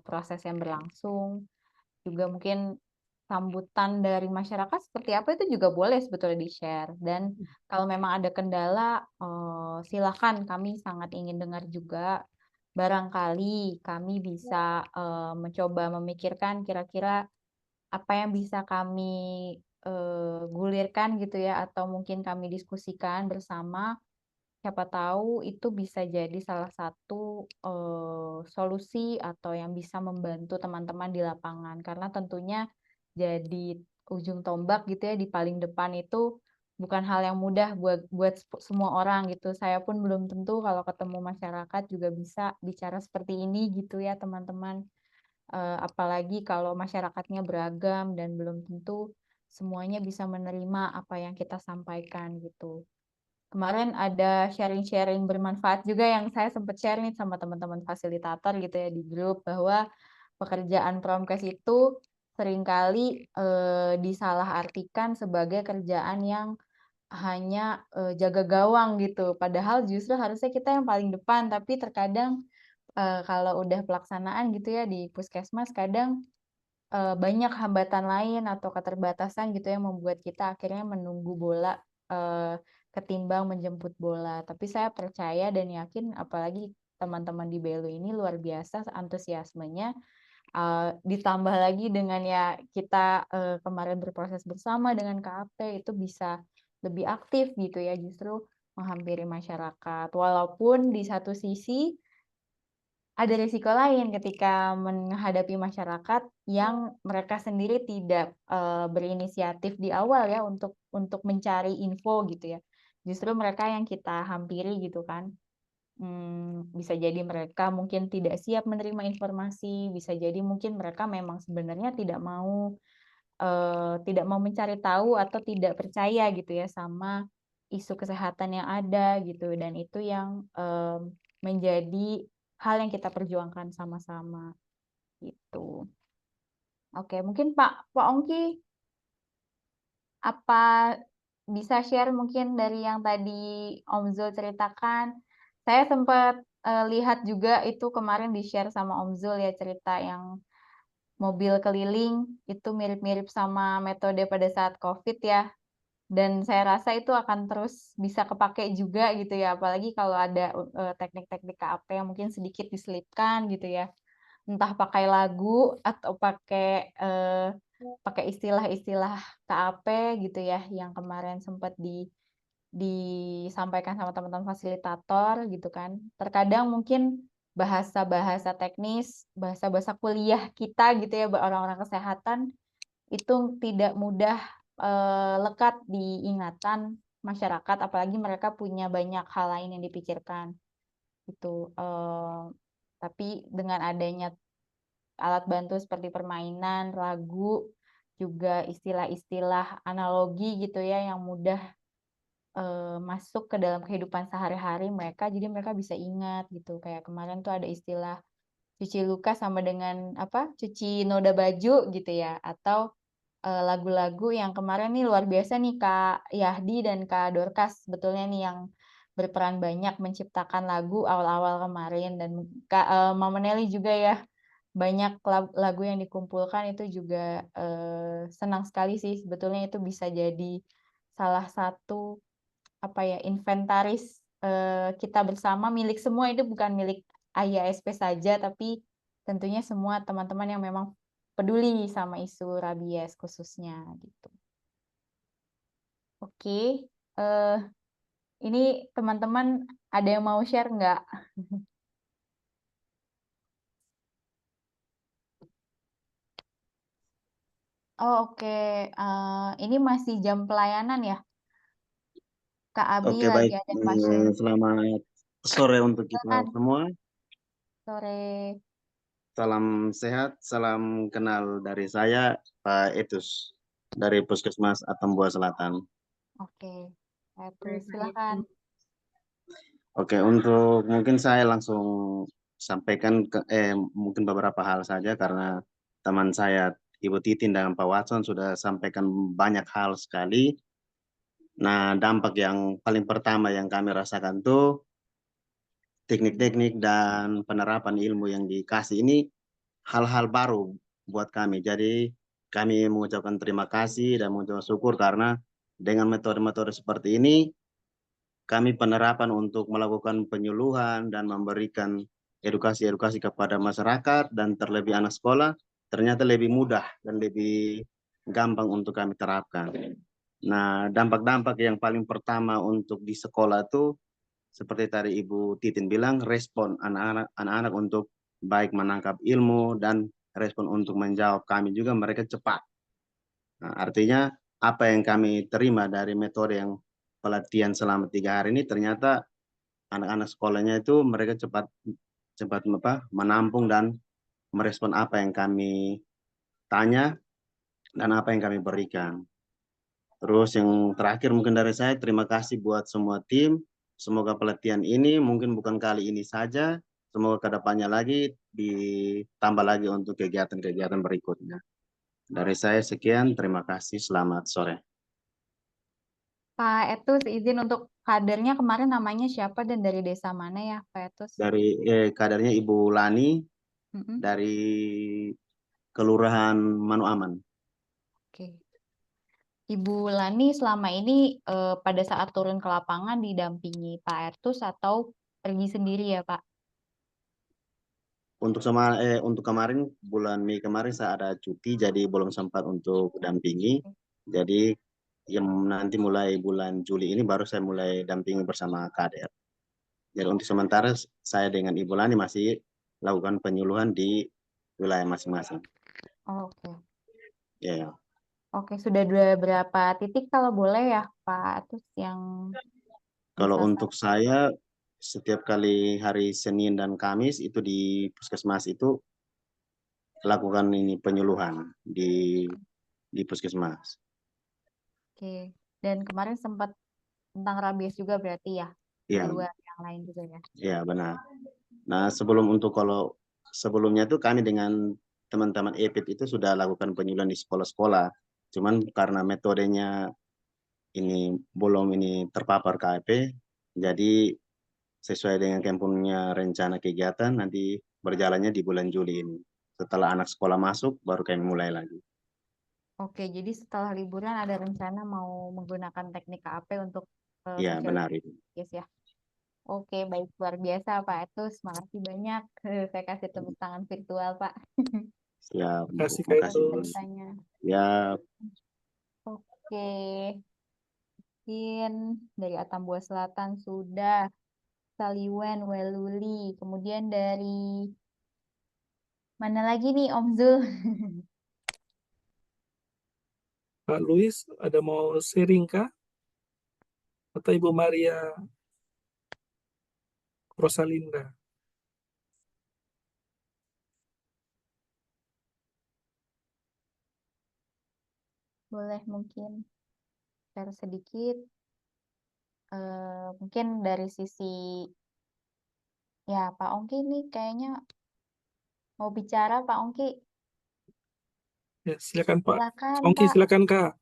proses yang berlangsung. Juga mungkin sambutan dari masyarakat seperti apa itu juga boleh sebetulnya di-share. Dan kalau memang ada kendala, silakan, kami sangat ingin dengar juga. Barangkali kami bisa mencoba memikirkan kira-kira apa yang bisa kami gulirkan gitu ya, atau mungkin kami diskusikan bersama. Siapa tahu itu bisa jadi salah satu solusi atau yang bisa membantu teman-teman di lapangan. Karena tentunya jadi ujung tombak gitu ya di paling depan itu bukan hal yang mudah buat semua orang gitu. Saya pun belum tentu kalau ketemu masyarakat juga bisa bicara seperti ini gitu ya teman-teman. Apalagi kalau masyarakatnya beragam dan belum tentu semuanya bisa menerima apa yang kita sampaikan gitu. Kemarin ada sharing-sharing bermanfaat juga yang saya sempat share nih sama teman-teman fasilitator gitu ya di grup, bahwa pekerjaan Promkes itu seringkali disalahartikan sebagai kerjaan yang hanya jaga gawang gitu. Padahal justru harusnya kita yang paling depan, tapi terkadang kalau udah pelaksanaan gitu ya di Puskesmas, kadang banyak hambatan lain atau keterbatasan gitu yang membuat kita akhirnya menunggu bola ketimbang menjemput bola. Tapi saya percaya dan yakin apalagi teman-teman di BLU ini luar biasa antusiasmenya. Ditambah lagi dengan ya kita kemarin berproses bersama dengan KAP itu bisa lebih aktif gitu ya, justru menghampiri masyarakat. Walaupun di satu sisi ada risiko lain ketika menghadapi masyarakat yang mereka sendiri tidak berinisiatif di awal ya untuk mencari info gitu ya. Justru mereka yang kita hampiri gitu kan. Bisa jadi mereka mungkin tidak siap menerima informasi, bisa jadi mungkin mereka memang sebenarnya tidak mau mencari tahu atau tidak percaya gitu ya sama isu kesehatan yang ada gitu, dan itu yang menjadi hal yang kita perjuangkan sama-sama gitu. Oke, mungkin Pak Ongki apa bisa share mungkin dari yang tadi Om Zul ceritakan. Saya sempat lihat juga itu kemarin di-share sama Om Zul ya, cerita yang mobil keliling itu mirip-mirip sama metode pada saat COVID ya. Dan saya rasa itu akan terus bisa kepake juga gitu ya, apalagi kalau ada teknik-teknik KAP yang mungkin sedikit diselipkan gitu ya. Entah pakai lagu atau pakai istilah-istilah KAP gitu ya yang kemarin sempat disampaikan sama teman-teman fasilitator gitu kan. Terkadang mungkin bahasa-bahasa teknis, bahasa-bahasa kuliah kita gitu ya, orang-orang kesehatan itu tidak mudah lekat di ingatan masyarakat, apalagi mereka punya banyak hal lain yang dipikirkan gitu. Tapi dengan adanya alat bantu seperti permainan, lagu, juga istilah-istilah analogi gitu ya yang mudah masuk ke dalam kehidupan sehari-hari mereka, jadi mereka bisa ingat gitu. Kayak kemarin tuh ada istilah cuci luka sama dengan apa? Cuci noda baju gitu ya, atau lagu-lagu yang kemarin nih luar biasa nih Kak Yahdi dan Kak Dorcas sebetulnya nih yang berperan banyak menciptakan lagu awal-awal kemarin, dan Mama Nelly juga ya, banyak lagu yang dikumpulkan itu juga senang sekali sih sebetulnya. Itu bisa jadi salah satu apa ya, inventaris kita bersama, milik semua, itu bukan milik IASP saja tapi tentunya semua teman-teman yang memang peduli sama isu rabies khususnya gitu. Oke, ini teman-teman ada yang mau share nggak? Oh, oke. Ini masih jam pelayanan ya? Kak Abi Oke, lagi baik. ada pasien. Selamat sore untuk kita Silakan. semua. Sore. Salam sehat, salam kenal dari saya, Pak Etus, dari Puskesmas Atambua Selatan. Oke. Silakan. Oke, untuk mungkin saya langsung sampaikan mungkin beberapa hal saja karena teman saya Ibu Titin dan Pak Watson sudah sampaikan banyak hal sekali. Nah, dampak yang paling pertama yang kami rasakan tuh teknik-teknik dan penerapan ilmu yang dikasih ini hal-hal baru buat kami. Jadi kami mengucapkan terima kasih dan mengucapkan syukur karena dengan metode-metode seperti ini kami penerapan untuk melakukan penyuluhan dan memberikan edukasi-edukasi kepada masyarakat dan terlebih anak sekolah ternyata lebih mudah dan lebih gampang untuk kami terapkan. Nah, dampak-dampak yang paling pertama untuk di sekolah itu seperti tadi Ibu Titin bilang, respon anak-anak untuk baik menangkap ilmu dan respon untuk menjawab kami juga mereka cepat. Nah, artinya apa yang kami terima dari metode yang pelatihan selama 3 hari ini ternyata anak-anak sekolahnya itu mereka cepat menampung dan merespon apa yang kami tanya dan apa yang kami berikan. Terus yang terakhir mungkin dari saya, terima kasih buat semua tim. Semoga pelatihan ini mungkin bukan kali ini saja, semoga kedepannya lagi ditambah lagi untuk kegiatan-kegiatan berikutnya. Dari saya sekian, terima kasih, selamat sore. Pak Etus, izin untuk kadernya kemarin namanya siapa dan dari desa mana ya Pak Etus? Dari kadernya Ibu Lani, dari Kelurahan Manu Aman. Oke. Ibu Lani selama ini pada saat turun ke lapangan didampingi Pak Ertus atau pergi sendiri ya Pak? Untuk kemarin bulan Mei kemarin saya ada cuti, jadi belum sempat untuk dampingi. Jadi yang nanti mulai bulan Juli ini baru saya mulai dampingi bersama KDR. Jadi untuk sementara saya dengan Ibu Lani masih lakukan penyuluhan di wilayah masing-masing. Oke. Ya. Oke, sudah berapa titik kalau boleh ya Pak Ertus yang Kalau disasar? untuk saya setiap kali hari Senin dan Kamis itu di puskesmas itu lakukan ini penyuluhan di puskesmas. Oke. Dan kemarin sempat tentang rabies juga berarti ya? Iya. Kedua yang lain juga ya? Iya, benar. Nah, kalau sebelumnya itu kami dengan teman-teman EPIT itu sudah lakukan penyuluhan di sekolah-sekolah. Cuman karena metodenya ini belum terpapar KAP, jadi sesuai dengan kami punya rencana kegiatan nanti berjalannya di bulan Juli ini. Setelah anak sekolah masuk, baru kami mulai lagi. Oke, jadi setelah liburan ada rencana mau menggunakan teknik KAP untuk Iya, benar itu. Yes, ya. Oke, baik, luar biasa Pak Ertus. Makasih banyak. Saya kasih tepuk tangan virtual Pak. Terima Siap. kasih Kak Makasih. Ertus. Ceritanya. Ya, Oke. Mungkin dari Atambua Selatan sudah. Saliwen, Weluli. Kemudian dari mana lagi nih Om Zul? Pak Luis, ada mau sharing kah? Atau Ibu Maria Rosalinda? Boleh mungkin share sedikit. Mungkin dari sisi ya Pak Ongki nih kayaknya mau bicara Pak Ongki. Ya, silakan Pak. Silakan Ongki, Pak. silakan Kak.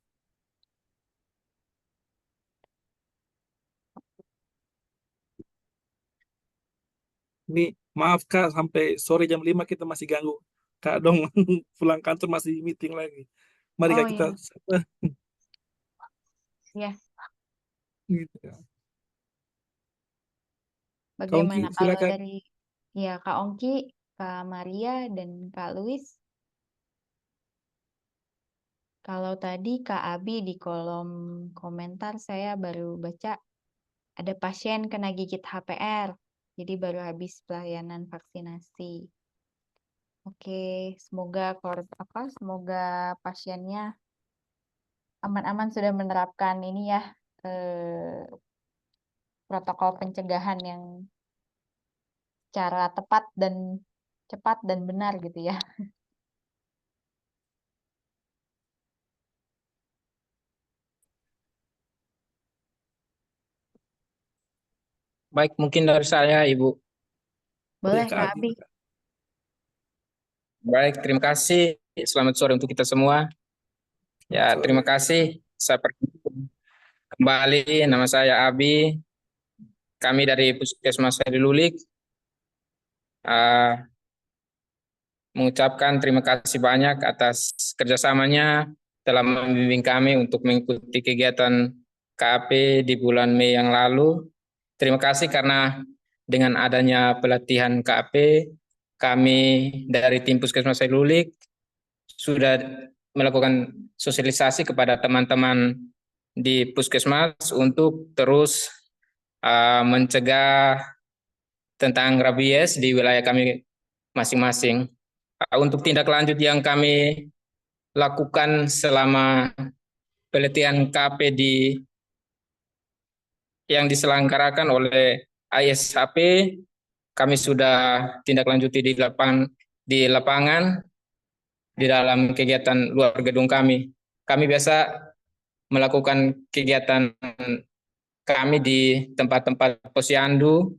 Ini maaf Kak, sampai sore jam 5 kita masih ganggu Kak dong. Pulang kantor masih meeting lagi. Mari Oh Kak kita iya. gitu ya. Bagaimana Ongki, kalau silakan. dari ya Kak Ongki, Kak Maria dan Kak Luis? Kalau tadi Kak Abi di kolom komentar saya baru baca ada pasien kena gigit HPR. Jadi baru habis pelayanan vaksinasi. Oke, semoga semoga pasiennya aman-aman sudah menerapkan ini ya protokol pencegahan yang secara tepat dan cepat dan benar gitu ya. Baik, mungkin dari saya, Ibu. Boleh Kak Kak Abi. Abi. Baik, terima kasih. Selamat sore untuk kita semua. Ya, terima kasih. Saya kembali. Nama saya Abi. Kami dari Puskesmas Sari Lulik mengucapkan terima kasih banyak atas kerjasamanya telah membimbing kami untuk mengikuti kegiatan KAP di bulan Mei yang lalu. Terima kasih karena dengan adanya pelatihan KAP, kami dari tim Puskesmas Sari Lulik sudah melakukan sosialisasi kepada teman-teman di Puskesmas untuk terus mencegah tentang rabies di wilayah kami masing-masing. Untuk tindak lanjut yang kami lakukan selama pelatihan KP yang diselenggarakan oleh ISHP, kami sudah tindak lanjuti di lapangan di dalam kegiatan luar gedung kami. Kami biasa melakukan kegiatan kami di tempat-tempat posyandu.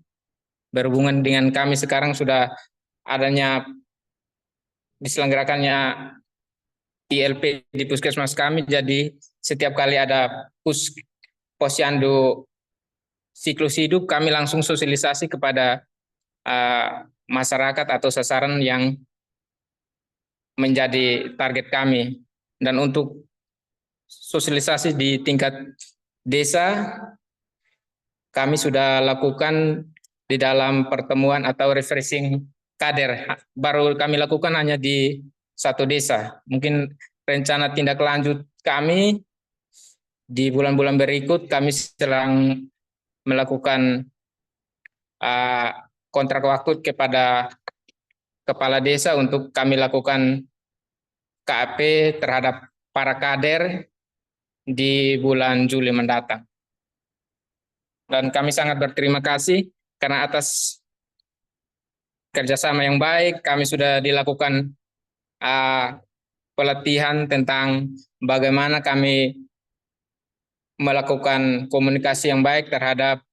Berhubungan dengan kami sekarang sudah adanya diselenggarakannya ILP di puskesmas kami, jadi setiap kali ada posyandu siklus hidup, kami langsung sosialisasi kepada masyarakat atau sasaran yang menjadi target kami. Dan untuk sosialisasi di tingkat desa, kami sudah lakukan di dalam pertemuan atau refreshing kader. Baru kami lakukan hanya di satu desa. Mungkin rencana tindak lanjut kami di bulan-bulan berikut, kami sedang melakukan kontrak waktu kepada kepala desa untuk kami lakukan KAP terhadap para kader di bulan Juli mendatang. Dan kami sangat berterima kasih karena atas kerjasama yang baik, kami sudah dilakukan pelatihan tentang bagaimana kami melakukan komunikasi yang baik terhadap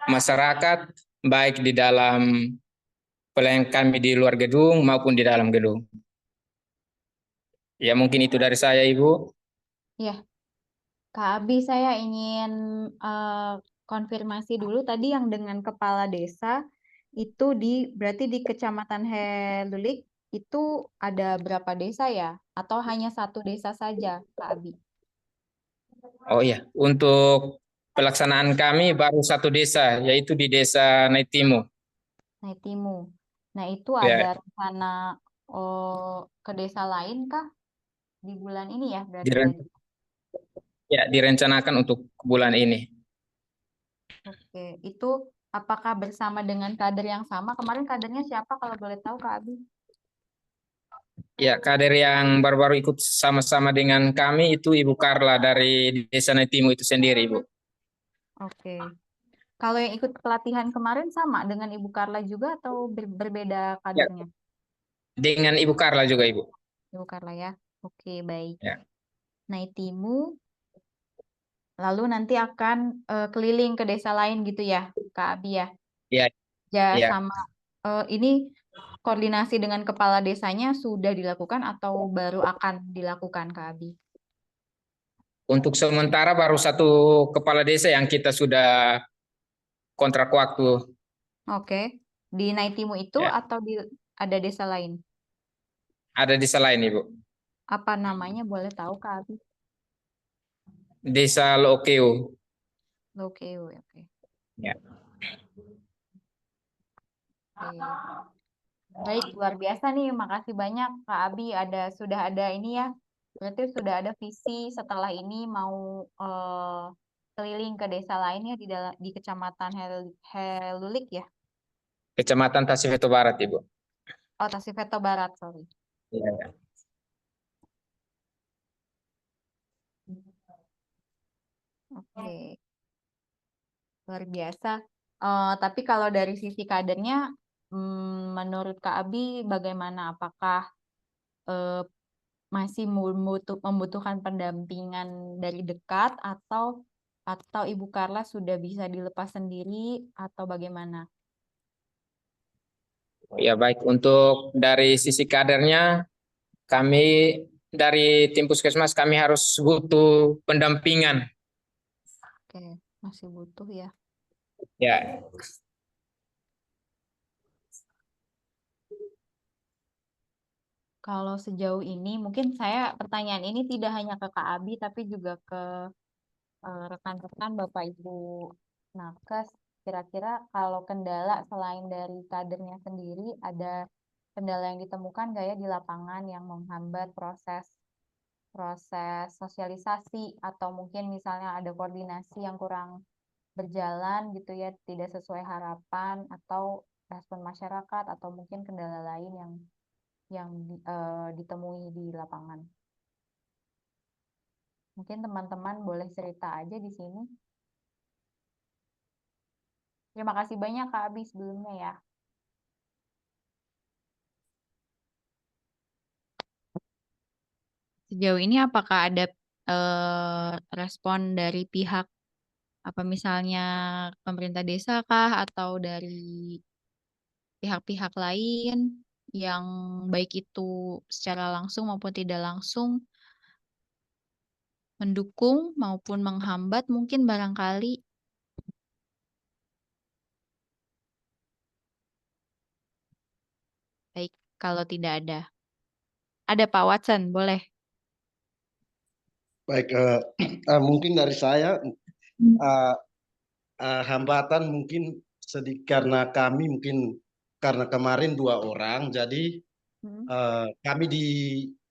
masyarakat, baik di dalam pelayanan kami di luar gedung maupun di dalam gedung. Ya, mungkin itu dari saya, Ibu. Ya, Kak Abi, saya ingin konfirmasi dulu tadi yang dengan kepala desa itu berarti di Kecamatan Helulik itu ada berapa desa ya? Atau hanya satu desa saja, Kak Abi? Oh iya, untuk pelaksanaan kami baru satu desa, yaitu di Desa Naitimu. Naitimu. Nah, itu Ya. ada rencana ke desa lain kah di bulan ini ya? Berarti Diren- Ya, direncanakan untuk bulan ini. Oke, itu apakah bersama dengan kader yang sama? Kemarin kadernya siapa kalau boleh tahu, Kak Abi? Ya, kader yang baru-baru ikut sama-sama dengan kami itu Ibu Karla dari Desa Naitimu itu sendiri, Ibu. Oke. Kalau yang ikut pelatihan kemarin sama dengan Ibu Karla juga atau berbeda kadernya? Dengan Ibu Karla juga, Ibu. Ibu Karla ya. Oke, baik. Ya. Naitimu, lalu nanti akan keliling ke desa lain gitu ya, Kak Abi ya? Ya, Ya, ya. sama ini koordinasi dengan kepala desanya sudah dilakukan atau baru akan dilakukan, Kak Abi? Untuk sementara baru satu kepala desa yang kita sudah kontrak waktu. Oke. Di Naitimu itu Ya. atau ada desa lain? Ada desa lain, Ibu. Apa namanya boleh tahu, Kak Abi? Desa Lokeo. Oke, oke. Ya. Oke. Baik, luar biasa nih. Makasih banyak Kak Abi. Sudah ada ini ya. Berarti sudah ada visi setelah ini mau keliling ke desa lainnya di Kecamatan Helulik ya. Kecamatan Tasifeto Barat, Ibu. Oh, Tasifeto Barat, sorry. Ya. Oke. Luar biasa. Tapi kalau dari sisi kadernya, menurut Kak Abi bagaimana? Apakah masih membutuhkan pendampingan dari dekat atau Ibu Karla sudah bisa dilepas sendiri atau bagaimana? Ya, baik. Untuk dari sisi kadernya, kami dari tim Puskesmas kami harus butuh pendampingan. Oke, masih butuh ya. Ya. Kalau sejauh ini mungkin pertanyaan ini tidak hanya ke Kak Abi tapi juga ke rekan-rekan Bapak Ibu Nakes. Kira-kira kalau kendala selain dari kadernya sendiri, ada kendala yang ditemukan nggak ya di lapangan yang menghambat proses sosialisasi atau mungkin misalnya ada koordinasi yang kurang berjalan gitu ya, tidak sesuai harapan atau respon masyarakat atau mungkin kendala lain yang ditemui di lapangan. Mungkin teman-teman boleh cerita aja di sini. Terima kasih banyak Kak Abi sebelumnya ya. Sejauh ini apakah ada respon dari pihak apa misalnya pemerintah desa kah atau dari pihak-pihak lain yang baik itu secara langsung maupun tidak langsung mendukung maupun menghambat mungkin barangkali? Baik, kalau tidak ada. Ada Pak Watson, boleh. Baik, mungkin dari saya hambatan mungkin sedikit karena kami mungkin karena kemarin 2 orang, jadi kami di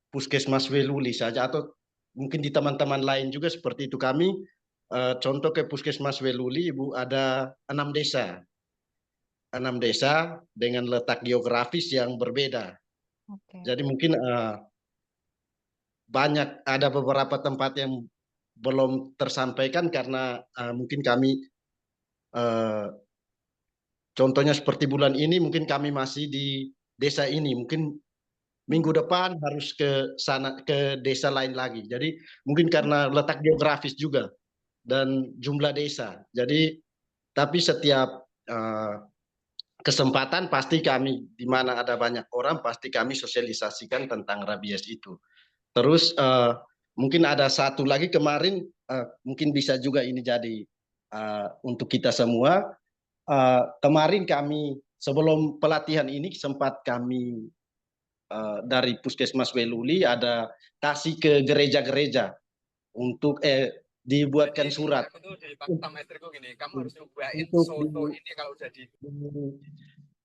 Puskesmas Weluli saja atau mungkin di teman-teman lain juga seperti itu. Kami contoh ke Puskesmas Weluli, Ibu, ada 6 desa. 6 desa dengan letak geografis yang berbeda. Oke. Jadi mungkin ada beberapa tempat yang belum tersampaikan karena mungkin kami contohnya seperti bulan ini mungkin kami masih di desa ini, mungkin minggu depan harus ke sana, ke desa lain lagi. Jadi mungkin karena letak geografis juga dan jumlah desa. Jadi tapi setiap kesempatan pasti kami di mana ada banyak orang pasti kami sosialisasikan tentang rabies itu. Terus mungkin ada satu lagi kemarin mungkin bisa juga ini jadi untuk kita semua. Kemarin kami sebelum pelatihan ini sempat kami dari Puskesmas Weluli ada kasih ke gereja-gereja untuk dibuatkan surat untuk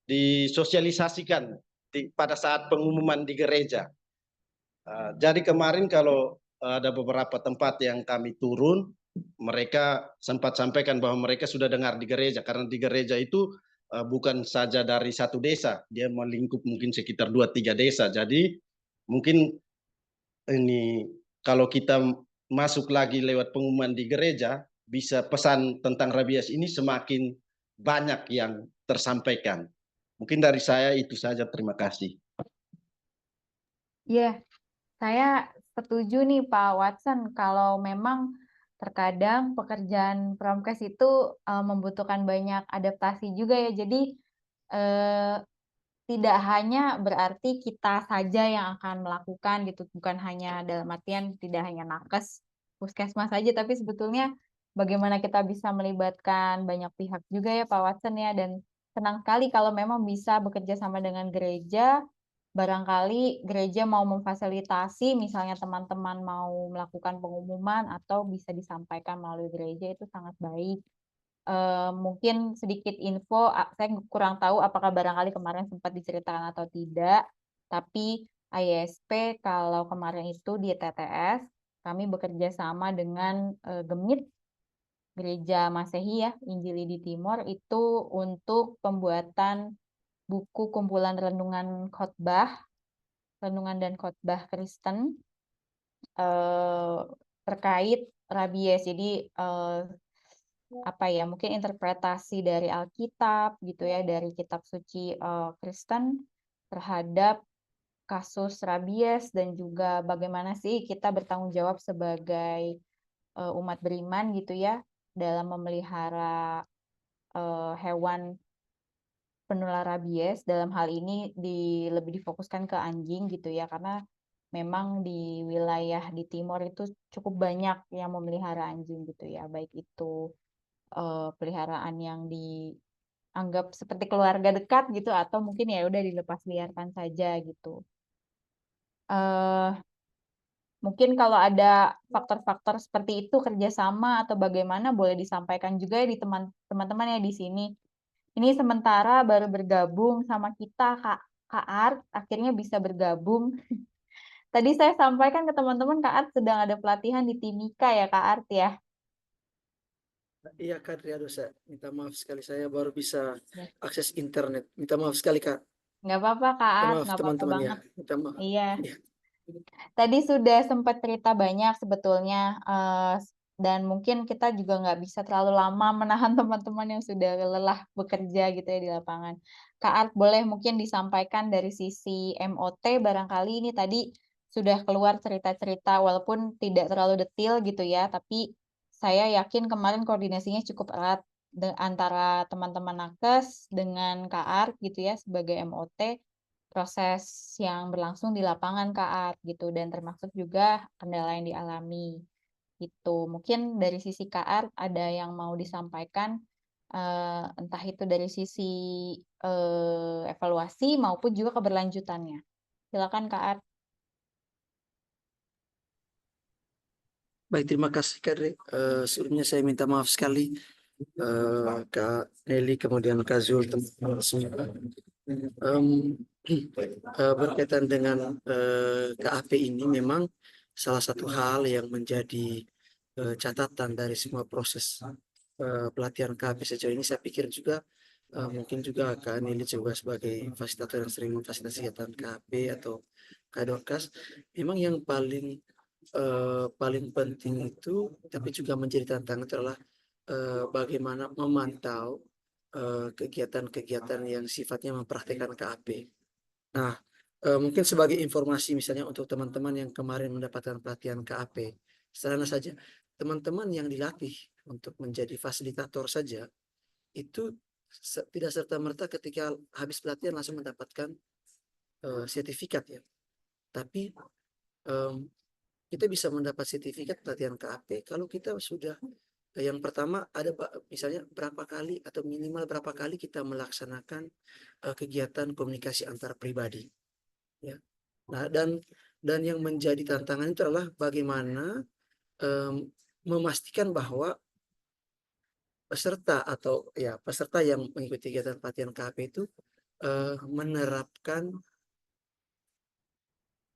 disosialisasikan pada saat pengumuman di gereja. Jadi kemarin kalau ada beberapa tempat yang kami turun, mereka sempat sampaikan bahwa mereka sudah dengar di gereja, karena di gereja itu bukan saja dari satu desa, dia melingkup mungkin sekitar 2-3 desa. Jadi mungkin ini kalau kita masuk lagi lewat pengumuman di gereja, bisa pesan tentang rabies ini semakin banyak yang tersampaikan. Mungkin dari saya itu saja, terima kasih. Iya, saya setuju nih Pak Watson, kalau memang terkadang pekerjaan Promkes itu membutuhkan banyak adaptasi juga ya. Jadi tidak hanya berarti kita saja yang akan melakukan gitu, bukan hanya dalam artian tidak hanya nakes puskesmas saja, tapi sebetulnya bagaimana kita bisa melibatkan banyak pihak juga ya Pak Watson ya, dan senang sekali kalau memang bisa bekerja sama dengan gereja. Barangkali gereja mau memfasilitasi, misalnya teman-teman mau melakukan pengumuman atau bisa disampaikan melalui gereja, itu sangat baik. Mungkin sedikit info, saya kurang tahu apakah barangkali kemarin sempat diceritakan atau tidak, tapi ISP kalau kemarin itu di TTS, kami bekerja sama dengan Gemit, Gereja Masehi ya, Injili di Timor, itu untuk pembuatan buku kumpulan renungan dan khotbah Kristen terkait rabies. Jadi apa ya, mungkin interpretasi dari Alkitab gitu ya, dari kitab suci Kristen terhadap kasus rabies, dan juga bagaimana sih kita bertanggung jawab sebagai umat beriman gitu ya dalam memelihara hewan penular rabies. Dalam hal ini lebih difokuskan ke anjing gitu ya, karena memang di wilayah di timur itu cukup banyak yang memelihara anjing gitu ya, baik itu peliharaan yang dianggap seperti keluarga dekat gitu, atau mungkin ya udah dilepas liarkan saja gitu. Mungkin kalau ada faktor-faktor seperti itu kerjasama atau bagaimana boleh disampaikan juga ya di teman-teman ya di sini. Ini sementara baru bergabung sama kita Kak Art, akhirnya bisa bergabung. Tadi saya sampaikan ke teman-teman Kak Art sedang ada pelatihan di Timika ya Kak Art ya. Iya Kak Triadosa, minta maaf sekali saya baru bisa Ya. akses internet. Minta maaf sekali Kak. Nggak apa-apa Kak Minta Art, maaf nggak apa-apa teman-teman ya. banget. Minta maaf. Iya. Ya. Tadi sudah sempat cerita banyak sebetulnya, dan mungkin kita juga nggak bisa terlalu lama menahan teman-teman yang sudah lelah bekerja gitu ya di lapangan. Kak Art, boleh mungkin disampaikan dari sisi MOT, barangkali ini tadi sudah keluar cerita-cerita walaupun tidak terlalu detail gitu ya, tapi saya yakin kemarin koordinasinya cukup erat antara teman-teman nakes dengan Kak Art gitu ya sebagai MOT, proses yang berlangsung di lapangan Kak Art gitu, dan termasuk juga kendala yang dialami gitu. Mungkin dari sisi Kak Art ada yang mau disampaikan, entah itu dari sisi evaluasi maupun juga keberlanjutannya. Silakan Kak Art. Baik, terima kasih Kak Dre. Sebelumnya saya minta maaf sekali Kak Nelly, kemudian Kak Zul, teman-teman semua. Berkaitan dengan KAP ini memang salah satu hal yang menjadi catatan dari semua proses pelatihan KAP sejauh ini. Saya pikir juga mungkin juga Kak Nelly juga sebagai fasilitator yang sering memfasilitasi kegiatan KAP atau Kak Dorcas, memang yang paling penting itu, tapi juga menjadi tantangan adalah bagaimana memantau kegiatan-kegiatan yang sifatnya mempraktikkan KAP. Nah, mungkin sebagai informasi misalnya untuk teman-teman yang kemarin mendapatkan pelatihan KAP, sederhana saja, teman-teman yang dilatih untuk menjadi fasilitator saja, itu tidak serta-merta ketika habis pelatihan langsung mendapatkan sertifikat ya. Tapi kita bisa mendapat sertifikat pelatihan KAP kalau kita sudah yang pertama ada misalnya berapa kali atau minimal berapa kali kita melaksanakan kegiatan komunikasi antar pribadi, ya. Nah, dan yang menjadi tantangan itu adalah bagaimana memastikan bahwa peserta yang mengikuti kegiatan pelatihan KAP itu menerapkan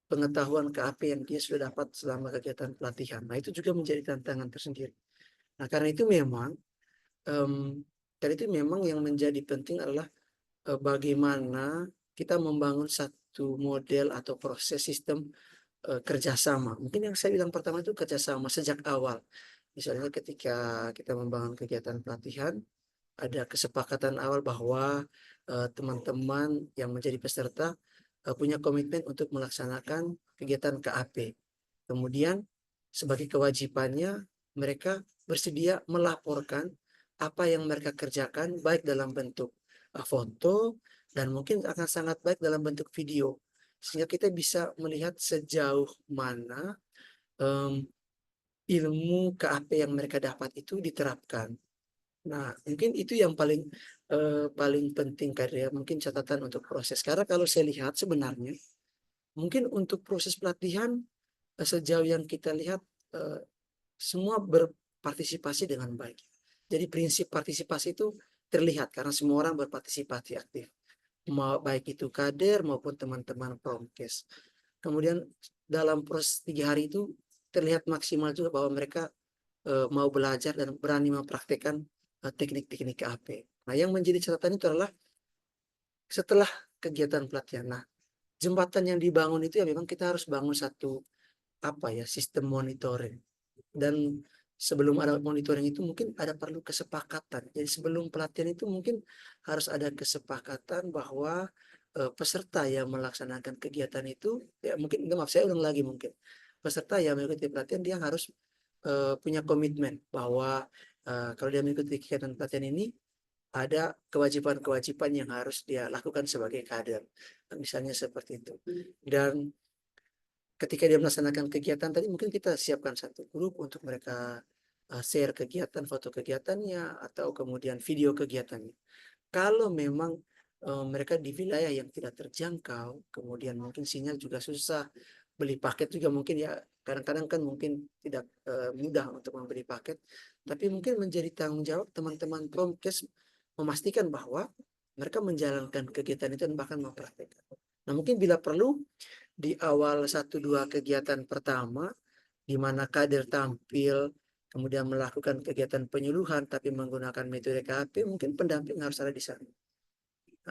pengetahuan KAP yang dia sudah dapat selama kegiatan pelatihan. Nah, itu juga menjadi tantangan tersendiri. Nah, karena itu memang yang menjadi penting adalah bagaimana kita membangun satu model atau proses sistem kerjasama. Mungkin yang saya bilang pertama itu kerjasama sejak awal. Misalnya ketika kita membangun kegiatan pelatihan, ada kesepakatan awal bahwa teman-teman yang menjadi peserta punya komitmen untuk melaksanakan kegiatan KAP. Kemudian sebagai kewajibannya mereka bersedia melaporkan apa yang mereka kerjakan baik dalam bentuk foto dan mungkin akan sangat baik dalam bentuk video, sehingga kita bisa melihat sejauh mana ilmu KAP yang mereka dapat itu diterapkan. Nah, mungkin itu yang paling penting karya mungkin catatan untuk proses. Karena kalau saya lihat sebenarnya mungkin untuk proses pelatihan sejauh yang kita lihat semua berpartisipasi dengan baik. Jadi prinsip partisipasi itu terlihat karena semua orang berpartisipasi aktif, baik itu kader maupun teman-teman promkes. Kemudian dalam proses 3 hari itu terlihat maksimal juga bahwa mereka mau belajar dan berani mempraktekkan teknik-teknik KAP. Nah, yang menjadi catatan itu adalah setelah kegiatan pelatihan. Nah, jembatan yang dibangun itu ya memang kita harus bangun satu sistem monitoring. Dan sebelum ada monitoring itu mungkin ada perlu kesepakatan. Jadi sebelum pelatihan itu mungkin harus ada kesepakatan bahwa peserta yang melaksanakan kegiatan itu, ya mungkin maaf saya ulang lagi mungkin. Peserta yang mengikuti pelatihan dia harus punya komitmen bahwa kalau dia mengikuti kegiatan pelatihan ini ada kewajiban-kewajiban yang harus dia lakukan sebagai kader. Misalnya seperti itu. Dan ketika dia melaksanakan kegiatan tadi mungkin kita siapkan satu grup untuk mereka share kegiatan, foto kegiatannya atau kemudian video kegiatannya. Kalau memang mereka di wilayah yang tidak terjangkau, kemudian mungkin sinyal juga susah, beli paket juga mungkin ya kadang-kadang kan mungkin tidak mudah untuk membeli paket, tapi mungkin menjadi tanggung jawab teman-teman promkes memastikan bahwa mereka menjalankan kegiatan itu dan bahkan mempraktekkan. Nah, mungkin bila perlu di awal 1-2 kegiatan pertama di mana kader tampil kemudian melakukan kegiatan penyuluhan tapi menggunakan metode KAP, mungkin pendamping harus ada di sana.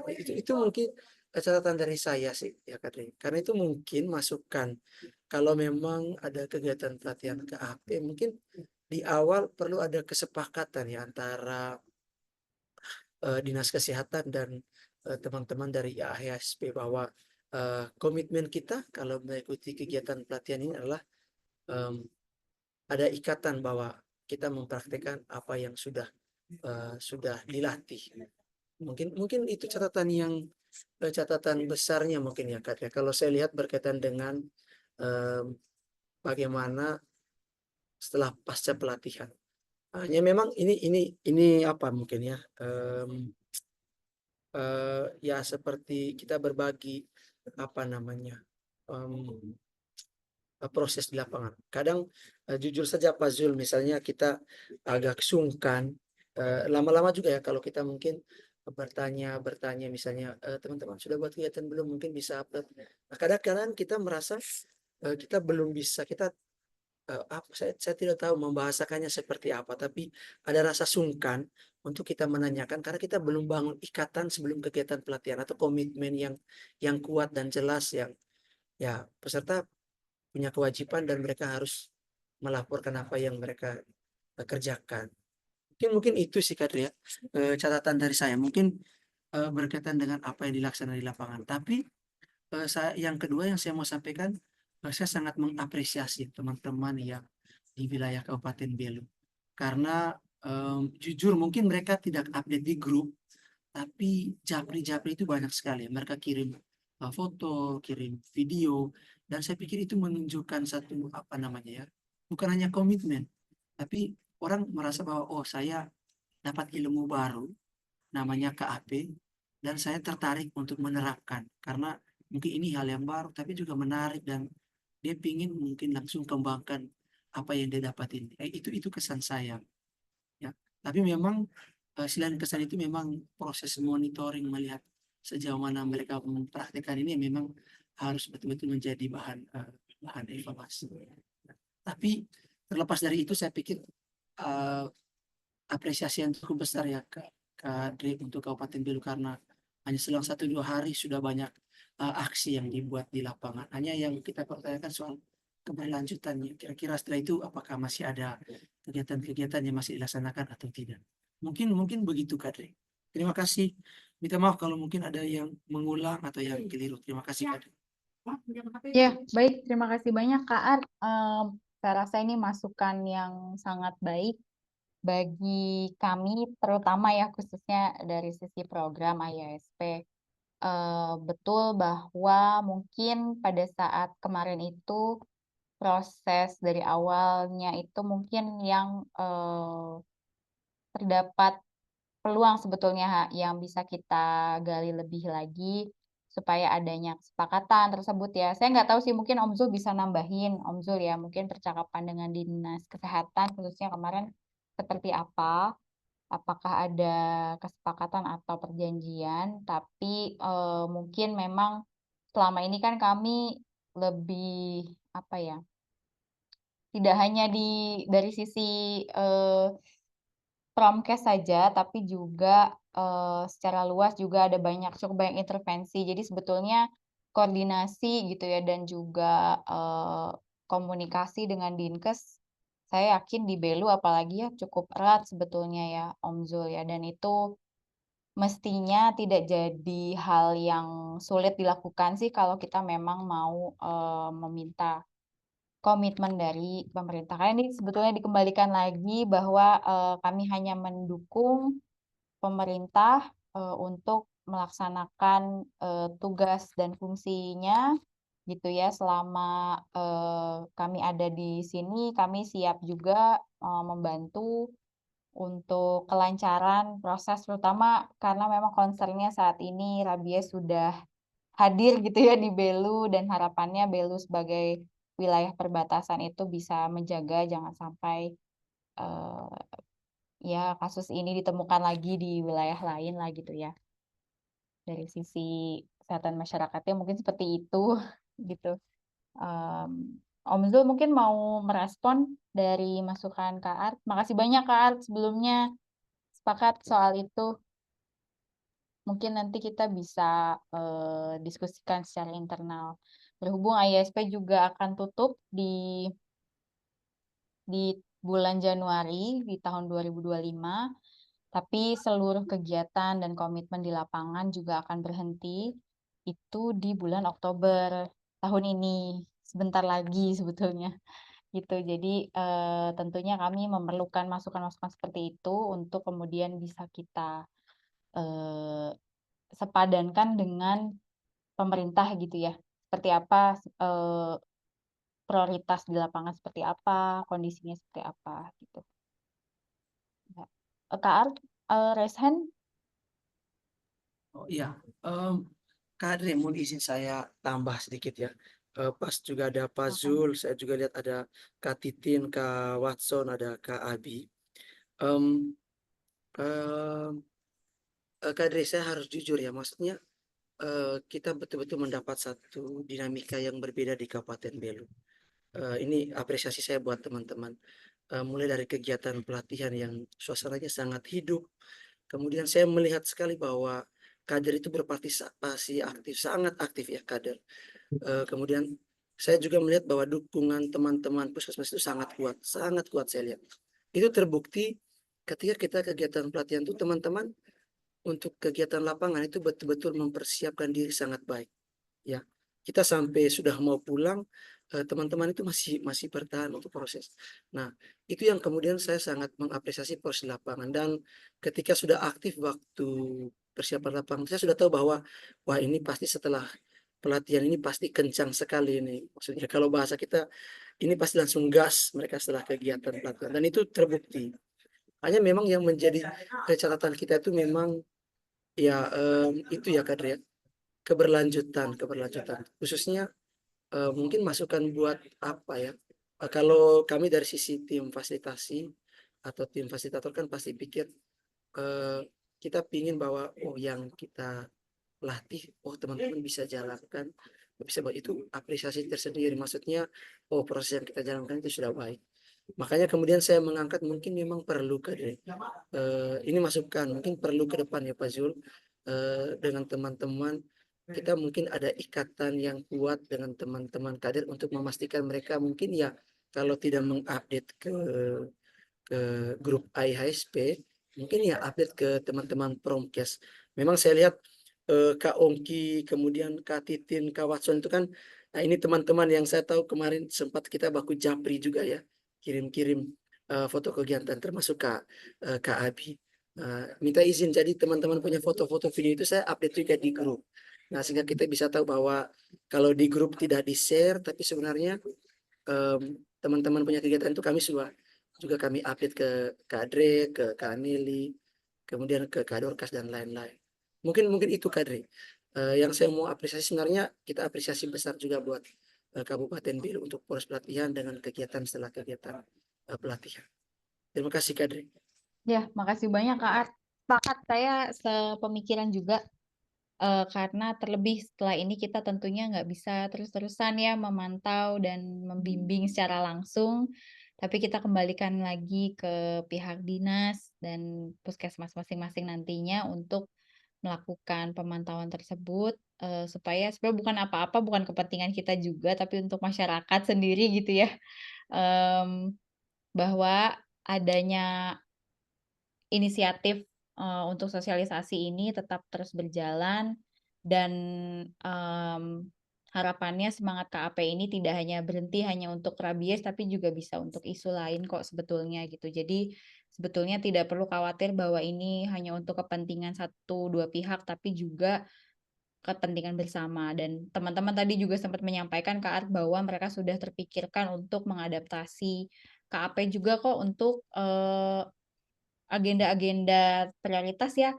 Nah, itu mungkin catatan dari saya sih ya Kadri. Karena itu mungkin masukan kalau memang ada kegiatan pelatihan KAP mungkin di awal perlu ada kesepakatan ya antara Dinas Kesehatan dan teman-teman dari IAHSP bahwa komitmen kita kalau mengikuti kegiatan pelatihan ini adalah ada ikatan bahwa kita mempraktekkan apa yang sudah dilatih. Mungkin itu catatan besarnya mungkin ya Kak. Kalau saya lihat berkaitan dengan bagaimana setelah pasca pelatihan. Ya memang ini apa mungkin ya ya seperti kita berbagi proses di lapangan. Kadang jujur saja Pak Zul, misalnya kita agak sungkan, lama-lama juga ya kalau kita mungkin bertanya misalnya teman-teman sudah buat kegiatan belum, mungkin bisa upload. Nah, kadang-kadang kita merasa kita belum bisa, kita saya tidak tahu membahasakannya seperti apa, tapi ada rasa sungkan untuk kita menanyakan karena kita belum bangun ikatan sebelum kegiatan pelatihan atau komitmen yang kuat dan jelas, yang ya peserta punya kewajiban dan mereka harus melaporkan apa yang mereka kerjakan. Mungkin itu sih Kadri ya, catatan dari saya mungkin berkaitan dengan apa yang dilaksanakan di lapangan. Tapi yang kedua yang saya mau sampaikan, saya sangat mengapresiasi teman-teman yang di wilayah Kabupaten Belu, karena jujur mungkin mereka tidak update di grup, tapi japri-japri itu banyak sekali. Mereka kirim foto, kirim video, dan saya pikir itu menunjukkan satu apa namanya ya, bukan hanya komitmen, tapi orang merasa bahwa oh saya dapat ilmu baru, namanya KAP, dan saya tertarik untuk menerapkan karena mungkin ini hal yang baru tapi juga menarik dan dia pingin mungkin langsung kembangkan apa yang dia dapatin. Itu kesan saya ya. Tapi memang selain kesan itu memang proses monitoring melihat sejauh mana mereka mempraktikkan ini memang harus betul-betul menjadi bahan evaluasi. Tapi terlepas dari itu saya pikir apresiasi yang cukup besar ya Kak Dre untuk Kabupaten Belu, karena hanya selang 1-2 hari sudah banyak aksi yang dibuat di lapangan. Hanya yang kita pertanyakan soal keberlanjutannya. Kira-kira setelah itu apakah masih ada kegiatan-kegiatan yang masih dilaksanakan atau tidak. Mungkin begitu Kak Dre. Terima kasih. Minta maaf kalau mungkin ada yang mengulang atau yang keliru. Terima kasih Kak Dre. Ya, baik. Terima kasih banyak Kak Art. Saya rasa ini masukan yang sangat baik bagi kami, terutama ya khususnya dari sisi program IASP. Betul bahwa mungkin pada saat kemarin itu proses dari awalnya itu mungkin yang terdapat peluang sebetulnya yang bisa kita gali lebih lagi supaya adanya kesepakatan tersebut ya. Saya nggak tahu sih, mungkin Om Zul bisa nambahin, Om Zul ya, mungkin percakapan dengan Dinas Kesehatan khususnya kemarin seperti apa, apakah ada kesepakatan atau perjanjian, tapi mungkin memang selama ini kan kami lebih apa ya, tidak hanya dari sisi Promkes saja, tapi juga secara luas juga ada cukup banyak intervensi. Jadi sebetulnya koordinasi gitu ya dan juga komunikasi dengan Dinkes, saya yakin di Belu apalagi ya cukup erat sebetulnya ya Om Zul ya, dan itu mestinya tidak jadi hal yang sulit dilakukan sih kalau kita memang mau meminta komitmen dari pemerintah. Karena ini sebetulnya dikembalikan lagi bahwa kami hanya mendukung pemerintah untuk melaksanakan tugas dan fungsinya gitu ya. Selama kami ada di sini, kami siap juga membantu untuk kelancaran proses, terutama karena memang concernnya saat ini rabies sudah hadir gitu ya di Belu, dan harapannya Belu sebagai wilayah perbatasan itu bisa menjaga jangan sampai ya kasus ini ditemukan lagi di wilayah lain lah gitu ya. Dari sisi kesehatan masyarakatnya mungkin seperti itu gitu. Om Zul mungkin mau merespon dari masukan Kak Art. Makasih banyak Kak Art sebelumnya, sepakat soal itu. Mungkin nanti kita bisa diskusikan secara internal. Berhubung IASP juga akan tutup di bulan Januari di tahun 2025, tapi seluruh kegiatan dan komitmen di lapangan juga akan berhenti itu di bulan Oktober tahun ini, sebentar lagi sebetulnya gitu. Jadi tentunya kami memerlukan masukan-masukan seperti itu untuk kemudian bisa kita sepadankan dengan pemerintah gitu ya. Seperti apa prioritas di lapangan, seperti apa, kondisinya seperti apa gitu. Ya. Kak Art, raise hand. Oh iya, Kak Adri, mohon izin saya tambah sedikit ya. Pas juga ada Pak Zul, saya juga lihat ada Kak Titin, Kak Watson, ada Kak Abi. Em, em, Kak Dre, saya harus jujur ya, maksudnya kita betul-betul mendapat satu dinamika yang berbeda di Kabupaten Belu. Ini apresiasi saya buat teman-teman. Mulai dari kegiatan pelatihan yang suasananya sangat hidup. Kemudian saya melihat sekali bahwa kader itu berpartisipasi aktif, sangat aktif ya kader. Kemudian saya juga melihat bahwa dukungan teman-teman puskesmas itu sangat kuat saya lihat. Itu terbukti ketika kita kegiatan pelatihan itu teman-teman untuk kegiatan lapangan itu betul-betul mempersiapkan diri sangat baik. Ya, kita sampai sudah mau pulang, teman-teman itu masih bertahan untuk proses. Nah, itu yang kemudian saya sangat mengapresiasi proses lapangan, dan ketika sudah aktif waktu persiapan lapangan, saya sudah tahu bahwa wah ini pasti setelah pelatihan ini pasti kencang sekali ini. Maksudnya kalau bahasa kita ini pasti langsung gas mereka setelah kegiatan pelatihan, dan itu terbukti. Hanya memang yang menjadi catatan kita itu memang ya itu ya Kadri ya, keberlanjutan khususnya mungkin masukan buat apa ya, kalau kami dari sisi tim fasilitasi atau tim fasilitator kan pasti pikir kita pingin bahwa oh yang kita latih oh teman-teman bisa jalankan, bisa buat itu apresiasi tersendiri, maksudnya oh proses yang kita jalankan itu sudah baik. Makanya kemudian saya mengangkat mungkin memang perlu ini masukan mungkin perlu ke depan ya Pak Zul, dengan teman-teman kita mungkin ada ikatan yang kuat dengan teman-teman kader untuk memastikan mereka mungkin ya kalau tidak mengupdate ke grup IHSP mungkin ya update ke teman-teman Promkes. Memang saya lihat Kak Ongki, kemudian Kak Titin, Kak Watson itu kan, nah ini teman-teman yang saya tahu kemarin sempat kita baku japri juga ya, kirim-kirim foto kegiatan termasuk Kak Abi. Minta izin jadi teman-teman punya foto-foto video itu saya update juga di grup. Nah sehingga kita bisa tahu bahwa kalau di grup tidak di-share tapi sebenarnya teman-teman punya kegiatan itu kami juga kami update ke Kak Dre, ke Kak Nili, kemudian ke Kak Dorcas dan lain-lain. Mungkin itu Kadri. Yang saya mau apresiasi sebenarnya kita apresiasi besar juga buat Kabupaten Belu untuk proses pelatihan dengan kegiatan setelah kegiatan pelatihan. Terima kasih Kadri. Ya, makasih banyak Kak Art. Sepakat, saya sepemikiran juga. Karena terlebih setelah ini kita tentunya nggak bisa terus-terusan ya memantau dan membimbing secara langsung, tapi kita kembalikan lagi ke pihak dinas dan puskesmas masing-masing nantinya untuk melakukan pemantauan tersebut, supaya sebenarnya bukan apa-apa, bukan kepentingan kita juga, tapi untuk masyarakat sendiri gitu ya, bahwa adanya inisiatif untuk sosialisasi ini tetap terus berjalan dan harapannya semangat KAP ini tidak hanya berhenti hanya untuk rabies tapi juga bisa untuk isu lain kok sebetulnya gitu. Jadi sebetulnya tidak perlu khawatir bahwa ini hanya untuk kepentingan 1-2 pihak tapi juga kepentingan bersama, dan teman-teman tadi juga sempat menyampaikan Kak Art bahwa mereka sudah terpikirkan untuk mengadaptasi KAP juga kok untuk agenda-agenda prioritas ya,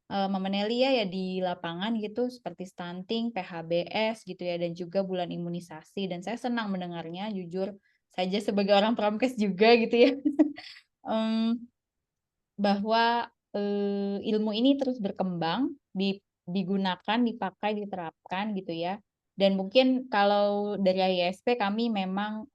Mama Nelly ya di lapangan gitu seperti stunting, PHBS gitu ya, dan juga bulan imunisasi, dan saya senang mendengarnya jujur saja sebagai orang Promkes juga gitu ya. Bahwa ilmu ini terus berkembang, digunakan, dipakai, diterapkan gitu ya. Dan mungkin kalau dari ISP kami memang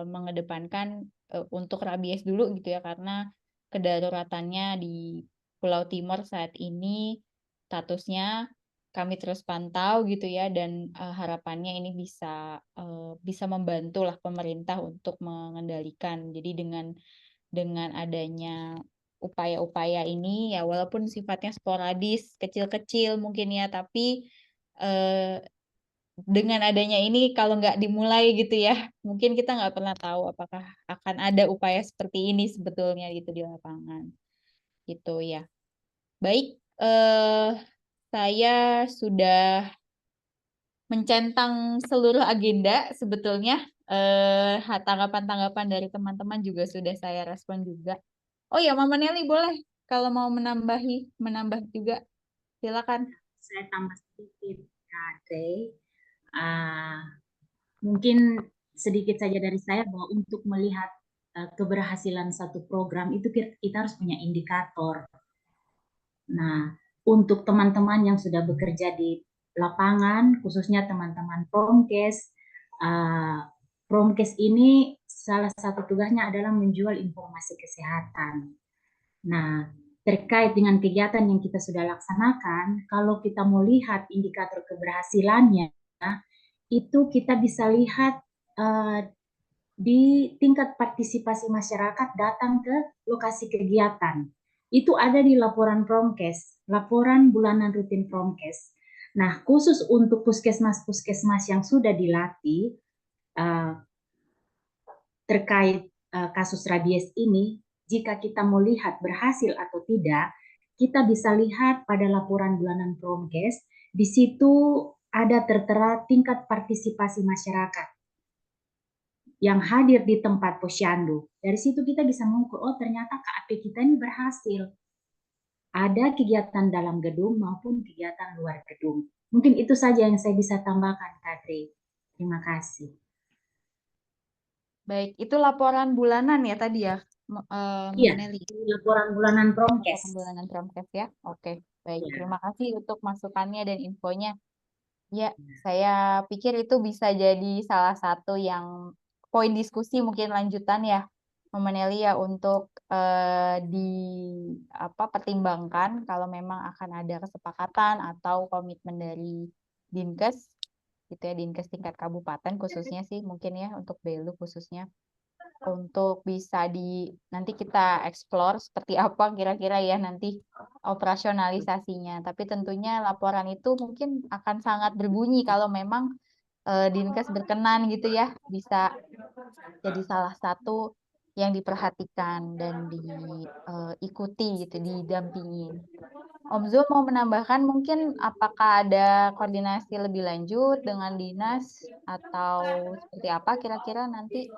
mengedepankan untuk rabies dulu gitu ya, karena kedaruratannya di Pulau Timor saat ini statusnya kami terus pantau gitu ya, dan harapannya ini bisa membantu lah pemerintah untuk mengendalikan. Jadi dengan adanya upaya-upaya ini ya walaupun sifatnya sporadis, kecil-kecil mungkin ya, tapi dengan adanya ini kalau nggak dimulai gitu ya, mungkin kita nggak pernah tahu apakah akan ada upaya seperti ini sebetulnya gitu di lapangan. Gitu ya. Baik, saya sudah mencentang seluruh agenda sebetulnya. Tanggapan-tanggapan dari teman-teman juga sudah saya respon juga. Oh ya, Mama Nelly boleh kalau mau menambah juga, silakan. Saya tambah sedikit, Kak Dre. Mungkin sedikit saja dari saya bahwa untuk melihat keberhasilan satu program itu kita harus punya indikator. Nah, untuk teman-teman yang sudah bekerja di lapangan, khususnya teman-teman Promkes ini salah satu tugasnya adalah menjual informasi kesehatan. Nah, terkait dengan kegiatan yang kita sudah laksanakan, kalau kita mau lihat indikator keberhasilannya, itu kita bisa lihat di tingkat partisipasi masyarakat datang ke lokasi kegiatan. Itu ada di laporan Promkes, laporan bulanan rutin Promkes. Nah, khusus untuk puskesmas-puskesmas yang sudah dilatih terkait kasus rabies ini, jika kita mau lihat berhasil atau tidak, kita bisa lihat pada laporan bulanan Promkes, di situ ada tertera tingkat partisipasi masyarakat yang hadir di tempat posyandu. Dari situ kita bisa mengukur, oh ternyata KAP kita ini berhasil. Ada kegiatan dalam gedung maupun kegiatan luar gedung. Mungkin itu saja yang saya bisa tambahkan, Kadri. Terima kasih. Baik, itu laporan bulanan ya tadi ya, Iya, Nelly? laporan bulanan Promkes. Laporan bulanan Promkes ya. Oke, baik. Ya. Terima kasih untuk masukannya dan infonya. Ya, saya pikir itu bisa jadi salah satu yang poin diskusi mungkin lanjutan ya, Mama Nelly ya, untuk pertimbangkan kalau memang akan ada kesepakatan atau komitmen dari Dinkes gitu ya, Dinkes tingkat kabupaten khususnya sih mungkin ya, untuk Belu khususnya, untuk bisa nanti kita explore seperti apa kira-kira ya nanti operasionalisasinya. Tapi tentunya laporan itu mungkin akan sangat berbunyi kalau memang Dinkes berkenan gitu ya, bisa jadi salah satu yang diperhatikan dan diikuti gitu, didampingi. Om Zul mau menambahkan mungkin apakah ada koordinasi lebih lanjut dengan dinas atau seperti apa kira-kira nanti?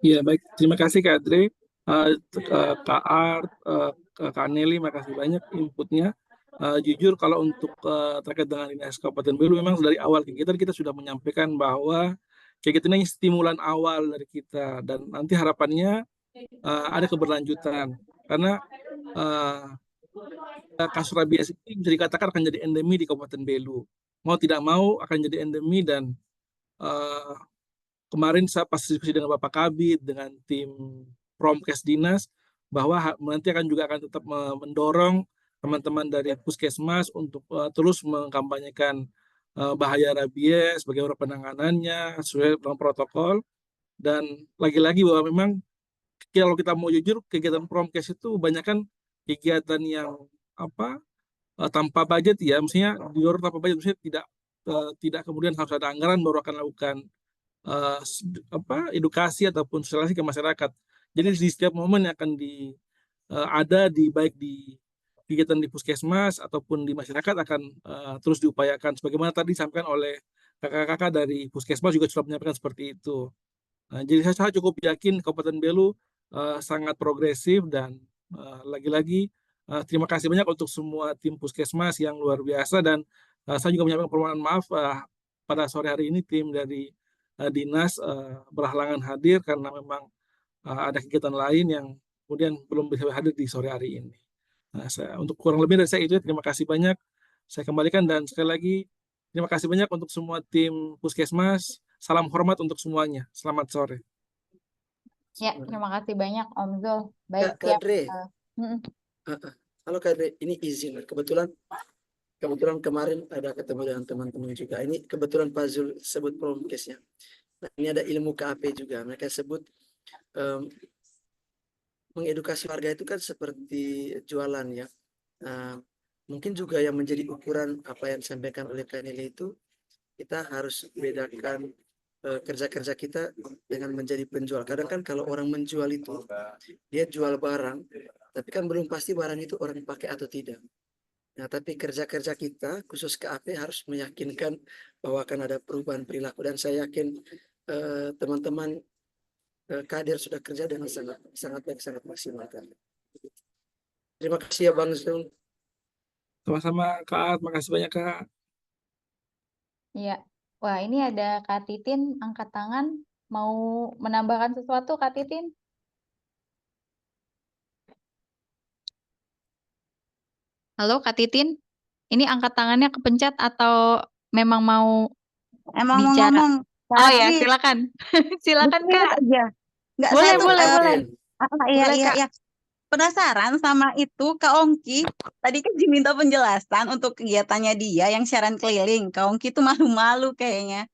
Ya, baik. Terima kasih Kak Adri, Kak Art, Kak Nelly, makasih banyak inputnya. Jujur kalau untuk terkait dengan Dinas Kabupaten Belu, memang dari awal kegiatan kita sudah menyampaikan bahwa kegiatan ini stimulan awal dari kita, dan nanti harapannya ada keberlanjutan. Karena kasus rabies ini bisa dikatakan akan jadi endemi di Kabupaten Belu. Mau tidak mau akan jadi endemi, dan kemarin saya pas diskusi dengan Bapak Kabid, dengan tim Promkes Dinas, bahwa nanti juga akan tetap mendorong teman-teman dari puskesmas untuk terus mengkampanyekan bahaya rabies, bagaimana penanganannya sesuai dengan protokol. Dan lagi-lagi bahwa memang kalau kita mau jujur, kegiatan Promkes itu kebanyakan kegiatan yang tanpa budget ya, maksudnya di luar tanpa budget, maksudnya tidak kemudian harus ada anggaran baru akan lakukan edukasi ataupun sosialisasi ke masyarakat. Jadi di setiap momen yang akan ada baik di kegiatan di puskesmas ataupun di masyarakat akan terus diupayakan. Sebagaimana tadi disampaikan oleh kakak-kakak dari puskesmas juga sudah menyampaikan seperti itu. Jadi saya cukup yakin Kabupaten Belu sangat progresif, dan lagi-lagi terima kasih banyak untuk semua tim puskesmas yang luar biasa. Dan saya juga menyampaikan permohonan maaf pada sore hari ini tim dari dinas berhalangan hadir karena memang ada kegiatan lain yang kemudian belum bisa hadir di sore hari ini. Untuk kurang lebih dari saya itu, terima kasih banyak. Saya kembalikan, dan sekali lagi terima kasih banyak untuk semua tim puskesmas. Salam hormat untuk semuanya. Selamat sore. Ya, terima kasih banyak Om Zul. Baik, Kak siap. Dre. Halo Kak Dre, ini izin. Kebetulan kemarin ada ketemu dengan teman-teman juga. Ini kebetulan Pak Zul sebut Promkesnya. Nah, ini ada ilmu KAP juga. Mereka sebut mengedukasi warga itu kan seperti jualan ya. Mungkin juga yang menjadi ukuran apa yang disampaikan oleh Kak Nelly itu, kita harus bedakan kerja-kerja kita dengan menjadi penjual. Kadang kan kalau orang menjual itu, dia jual barang, tapi kan belum pasti barang itu orang pakai atau tidak. Nah, tapi kerja-kerja kita khusus KAP harus meyakinkan bahwa akan ada perubahan perilaku, dan saya yakin teman-teman kader sudah kerja dengan sangat baik, sangat maksimal. Terima kasih ya Bang Zul. Sama-sama Kak, makasih banyak Kak. Iya, Wah, ini ada Kak Titin angkat tangan, mau menambahkan sesuatu Kak Titin? Halo Kak Titin, ini angkat tangannya kepencet atau memang mau Emang mau bicara? ngomong, Oh ya, tadi silakan. Silakan betul Kak. aja. Nggak, saya Boleh, tuh boleh, boleh. iya Boleh, iya Kak. iya. Penasaran sama itu Kak Ongki. Tadi kan diminta penjelasan untuk kegiatannya dia yang siaran keliling. Kak Ongki tuh malu-malu kayaknya.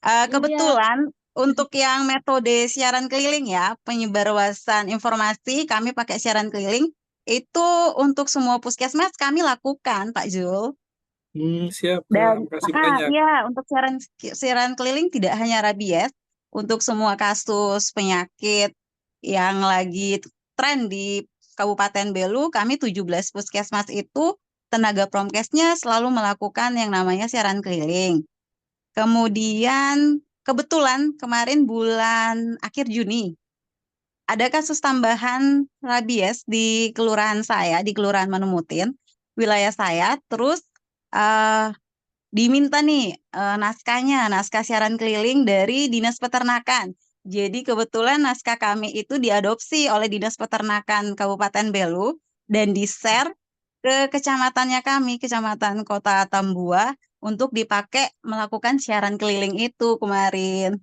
Iya. Kebetulan untuk yang metode siaran keliling ya, penyebarluasan informasi kami pakai siaran keliling itu untuk semua puskesmas kami lakukan, Pak Jul. Siap, Dan makasih banyak. ya untuk siaran siaran keliling tidak hanya rabies, untuk semua kasus penyakit yang lagi tren di Kabupaten Belu, kami 17 puskesmas itu tenaga promkesnya selalu melakukan yang namanya siaran keliling. Kemudian kebetulan kemarin bulan akhir Juni ada kasus tambahan rabies di kelurahan saya, di Kelurahan Manumutin, wilayah saya. Terus eh, diminta nih naskahnya, naskah siaran keliling dari Dinas Peternakan. Jadi kebetulan naskah kami itu diadopsi oleh Dinas Peternakan Kabupaten Belu dan di-share ke kecamatannya kami, Kecamatan Kota Tambua, untuk dipakai melakukan siaran keliling itu kemarin.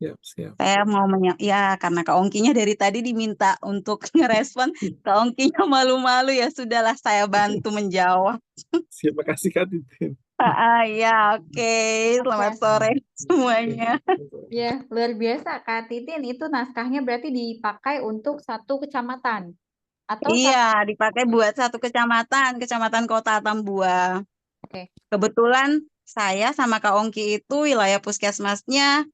Siap, siap. Saya mau ya karena Kak Ongkinya dari tadi diminta untuk ngerespon, Kak Ongkinya malu-malu ya sudahlah saya bantu menjawab. Siap, makasih Kak Titin. Ya oke. Selamat sore semuanya. Ya, luar biasa Kak Titin. Itu naskahnya berarti dipakai untuk satu kecamatan atau Iya, dipakai buat satu kecamatan, Kecamatan Kota Tambua. Oke. Kebetulan saya sama Kak Ongki itu wilayah puskesmasnya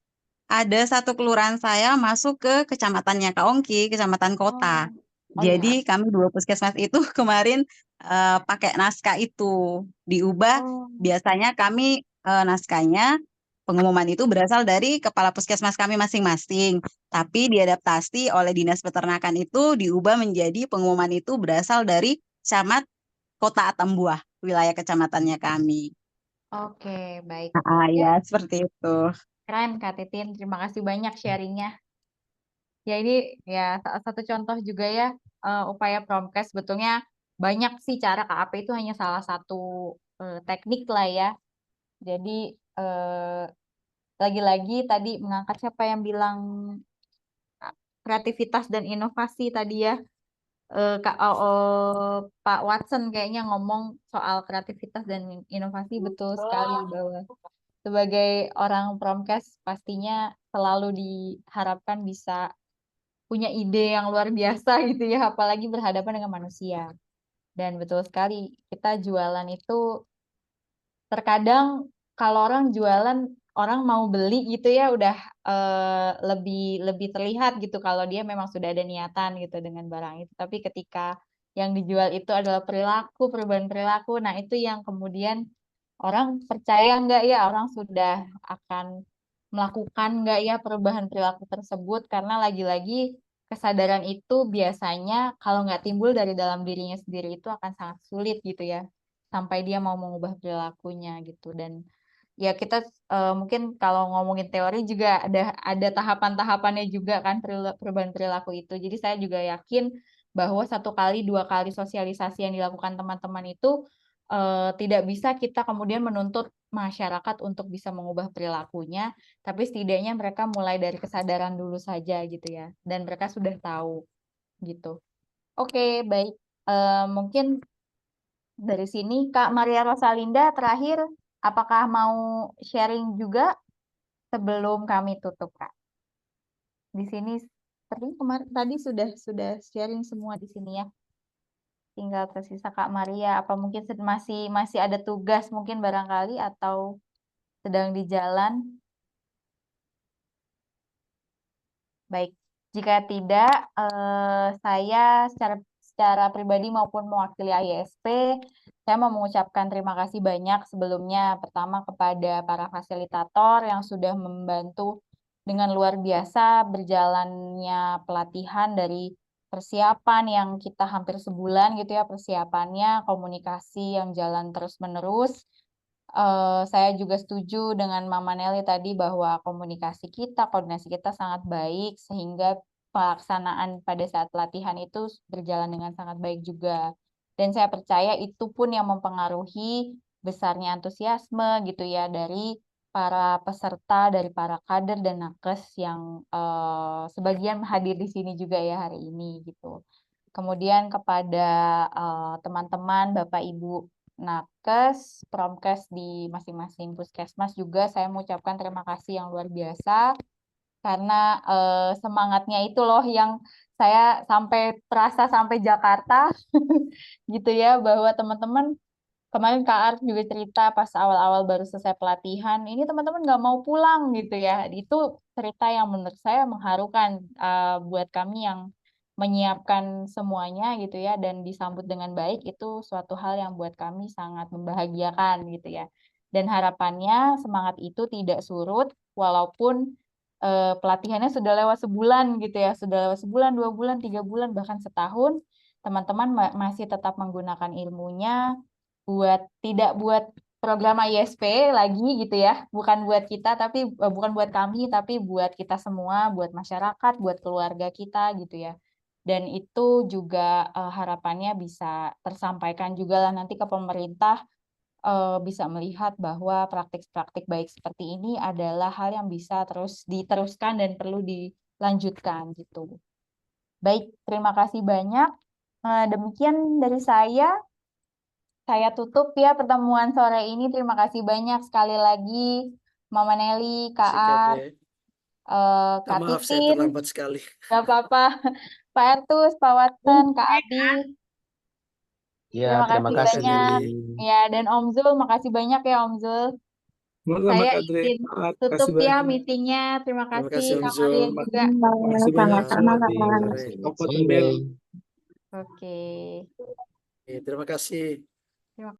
ada satu kelurahan saya masuk ke kecamatannya Kak Ongki, Kecamatan Kota. Oh ya. Jadi kami dua puskesmas itu kemarin pakai naskah itu diubah. Biasanya kami naskahnya pengumuman itu berasal dari kepala puskesmas kami masing-masing, tapi diadaptasi oleh Dinas Peternakan itu diubah menjadi pengumuman itu berasal dari camat Kota Atambuah, wilayah kecamatannya kami. Oke, baik. Ya, seperti itu. Keren Kak Titin, terima kasih banyak sharingnya. Ya ini ya salah satu contoh juga ya upaya promkes. Sebetulnya banyak sih cara KAP itu hanya salah satu teknik lah ya. Jadi lagi-lagi tadi mengangkat siapa yang bilang kreativitas dan inovasi tadi ya. Pak Watson kayaknya ngomong soal kreativitas dan inovasi betul sekali bahwa sebagai orang promkes pastinya selalu diharapkan bisa punya ide yang luar biasa gitu ya, apalagi berhadapan dengan manusia. Dan betul sekali, kita jualan itu terkadang kalau orang jualan, orang mau beli gitu ya udah lebih terlihat gitu kalau dia memang sudah ada niatan gitu dengan barang itu. Tapi ketika yang dijual itu adalah perilaku, perubahan perilaku, nah itu yang kemudian orang percaya nggak ya orang sudah akan melakukan nggak ya perubahan perilaku tersebut, karena lagi-lagi kesadaran itu biasanya kalau nggak timbul dari dalam dirinya sendiri itu akan sangat sulit gitu ya sampai dia mau mengubah perilakunya gitu. Dan ya kita mungkin kalau ngomongin teori juga ada tahapan-tahapannya juga kan perubahan perilaku itu. Jadi saya juga yakin bahwa 1 kali 2 kali sosialisasi yang dilakukan teman-teman itu tidak bisa kita kemudian menuntut masyarakat untuk bisa mengubah perilakunya, tapi setidaknya mereka mulai dari kesadaran dulu saja gitu ya, dan mereka sudah tahu gitu. Oke, baik. Mungkin dari sini Kak Maria Rosalinda terakhir, apakah mau sharing juga sebelum kami tutup Kak? Di sini seperti kemarin tadi sudah sharing semua di sini ya. Tinggal tersisa Kak Maria, apa mungkin masih ada tugas mungkin barangkali atau sedang di jalan? Baik, jika tidak, saya secara pribadi maupun mewakili ISP, saya mau mengucapkan terima kasih banyak sebelumnya. Pertama kepada para fasilitator yang sudah membantu dengan luar biasa berjalannya pelatihan dari persiapan yang kita hampir sebulan gitu ya persiapannya, komunikasi yang jalan terus-menerus, Saya juga setuju dengan Mama Nelly tadi bahwa komunikasi kita, koordinasi kita sangat baik sehingga pelaksanaan pada saat pelatihan itu berjalan dengan sangat baik juga. Dan saya percaya itu pun yang mempengaruhi besarnya antusiasme gitu ya dari para peserta, dari para kader dan nakes yang sebagian hadir di sini juga ya hari ini gitu. Kemudian kepada teman-teman, Bapak Ibu nakes, promkes di masing-masing puskesmas juga saya mengucapkan terima kasih yang luar biasa karena semangatnya itu loh yang saya sampai terasa sampai Jakarta gitu ya, bahwa teman-teman kemarin Kak Arf juga cerita pas awal-awal baru selesai pelatihan, ini teman-teman nggak mau pulang gitu ya. Itu cerita yang menurut saya mengharukan buat kami yang menyiapkan semuanya gitu ya dan disambut dengan baik, itu suatu hal yang buat kami sangat membahagiakan gitu ya. Dan harapannya semangat itu tidak surut walaupun pelatihannya sudah lewat sebulan gitu ya, sudah lewat sebulan, 2 bulan, 3 bulan, bahkan setahun, teman-teman masih tetap menggunakan ilmunya tidak buat program ISP lagi gitu ya, bukan buat kita tapi bukan buat kami tapi buat kita semua, buat masyarakat, buat keluarga kita gitu ya. Dan itu juga harapannya bisa tersampaikan juga lah nanti ke pemerintah, bisa melihat bahwa praktik-praktik baik seperti ini adalah hal yang bisa terus diteruskan dan perlu dilanjutkan gitu. Baik, terima kasih banyak. Demikian dari saya. Saya tutup ya pertemuan sore ini. Terima kasih banyak sekali lagi Mama Nelly, Kak Ar, Kak Maaf saya Titin, terlambat sekali. gak apa-apa, Pak Ertus, Pak Watson, Kak Adi. Ya, Terima terima kasih kasih. banyak. Ya, dan Om Zul, makasih banyak ya Om Zul. Sama-sama Saya Kak Dre. izin Terima tutup kasih ya banyak. meetingnya. Terima Terima kasih kasih Om Kak Zul. Maria juga. Terima kasih banyak Sama-sama, semua di Kak. Sore. Kabupaten Belu. Oke. Terima kasih.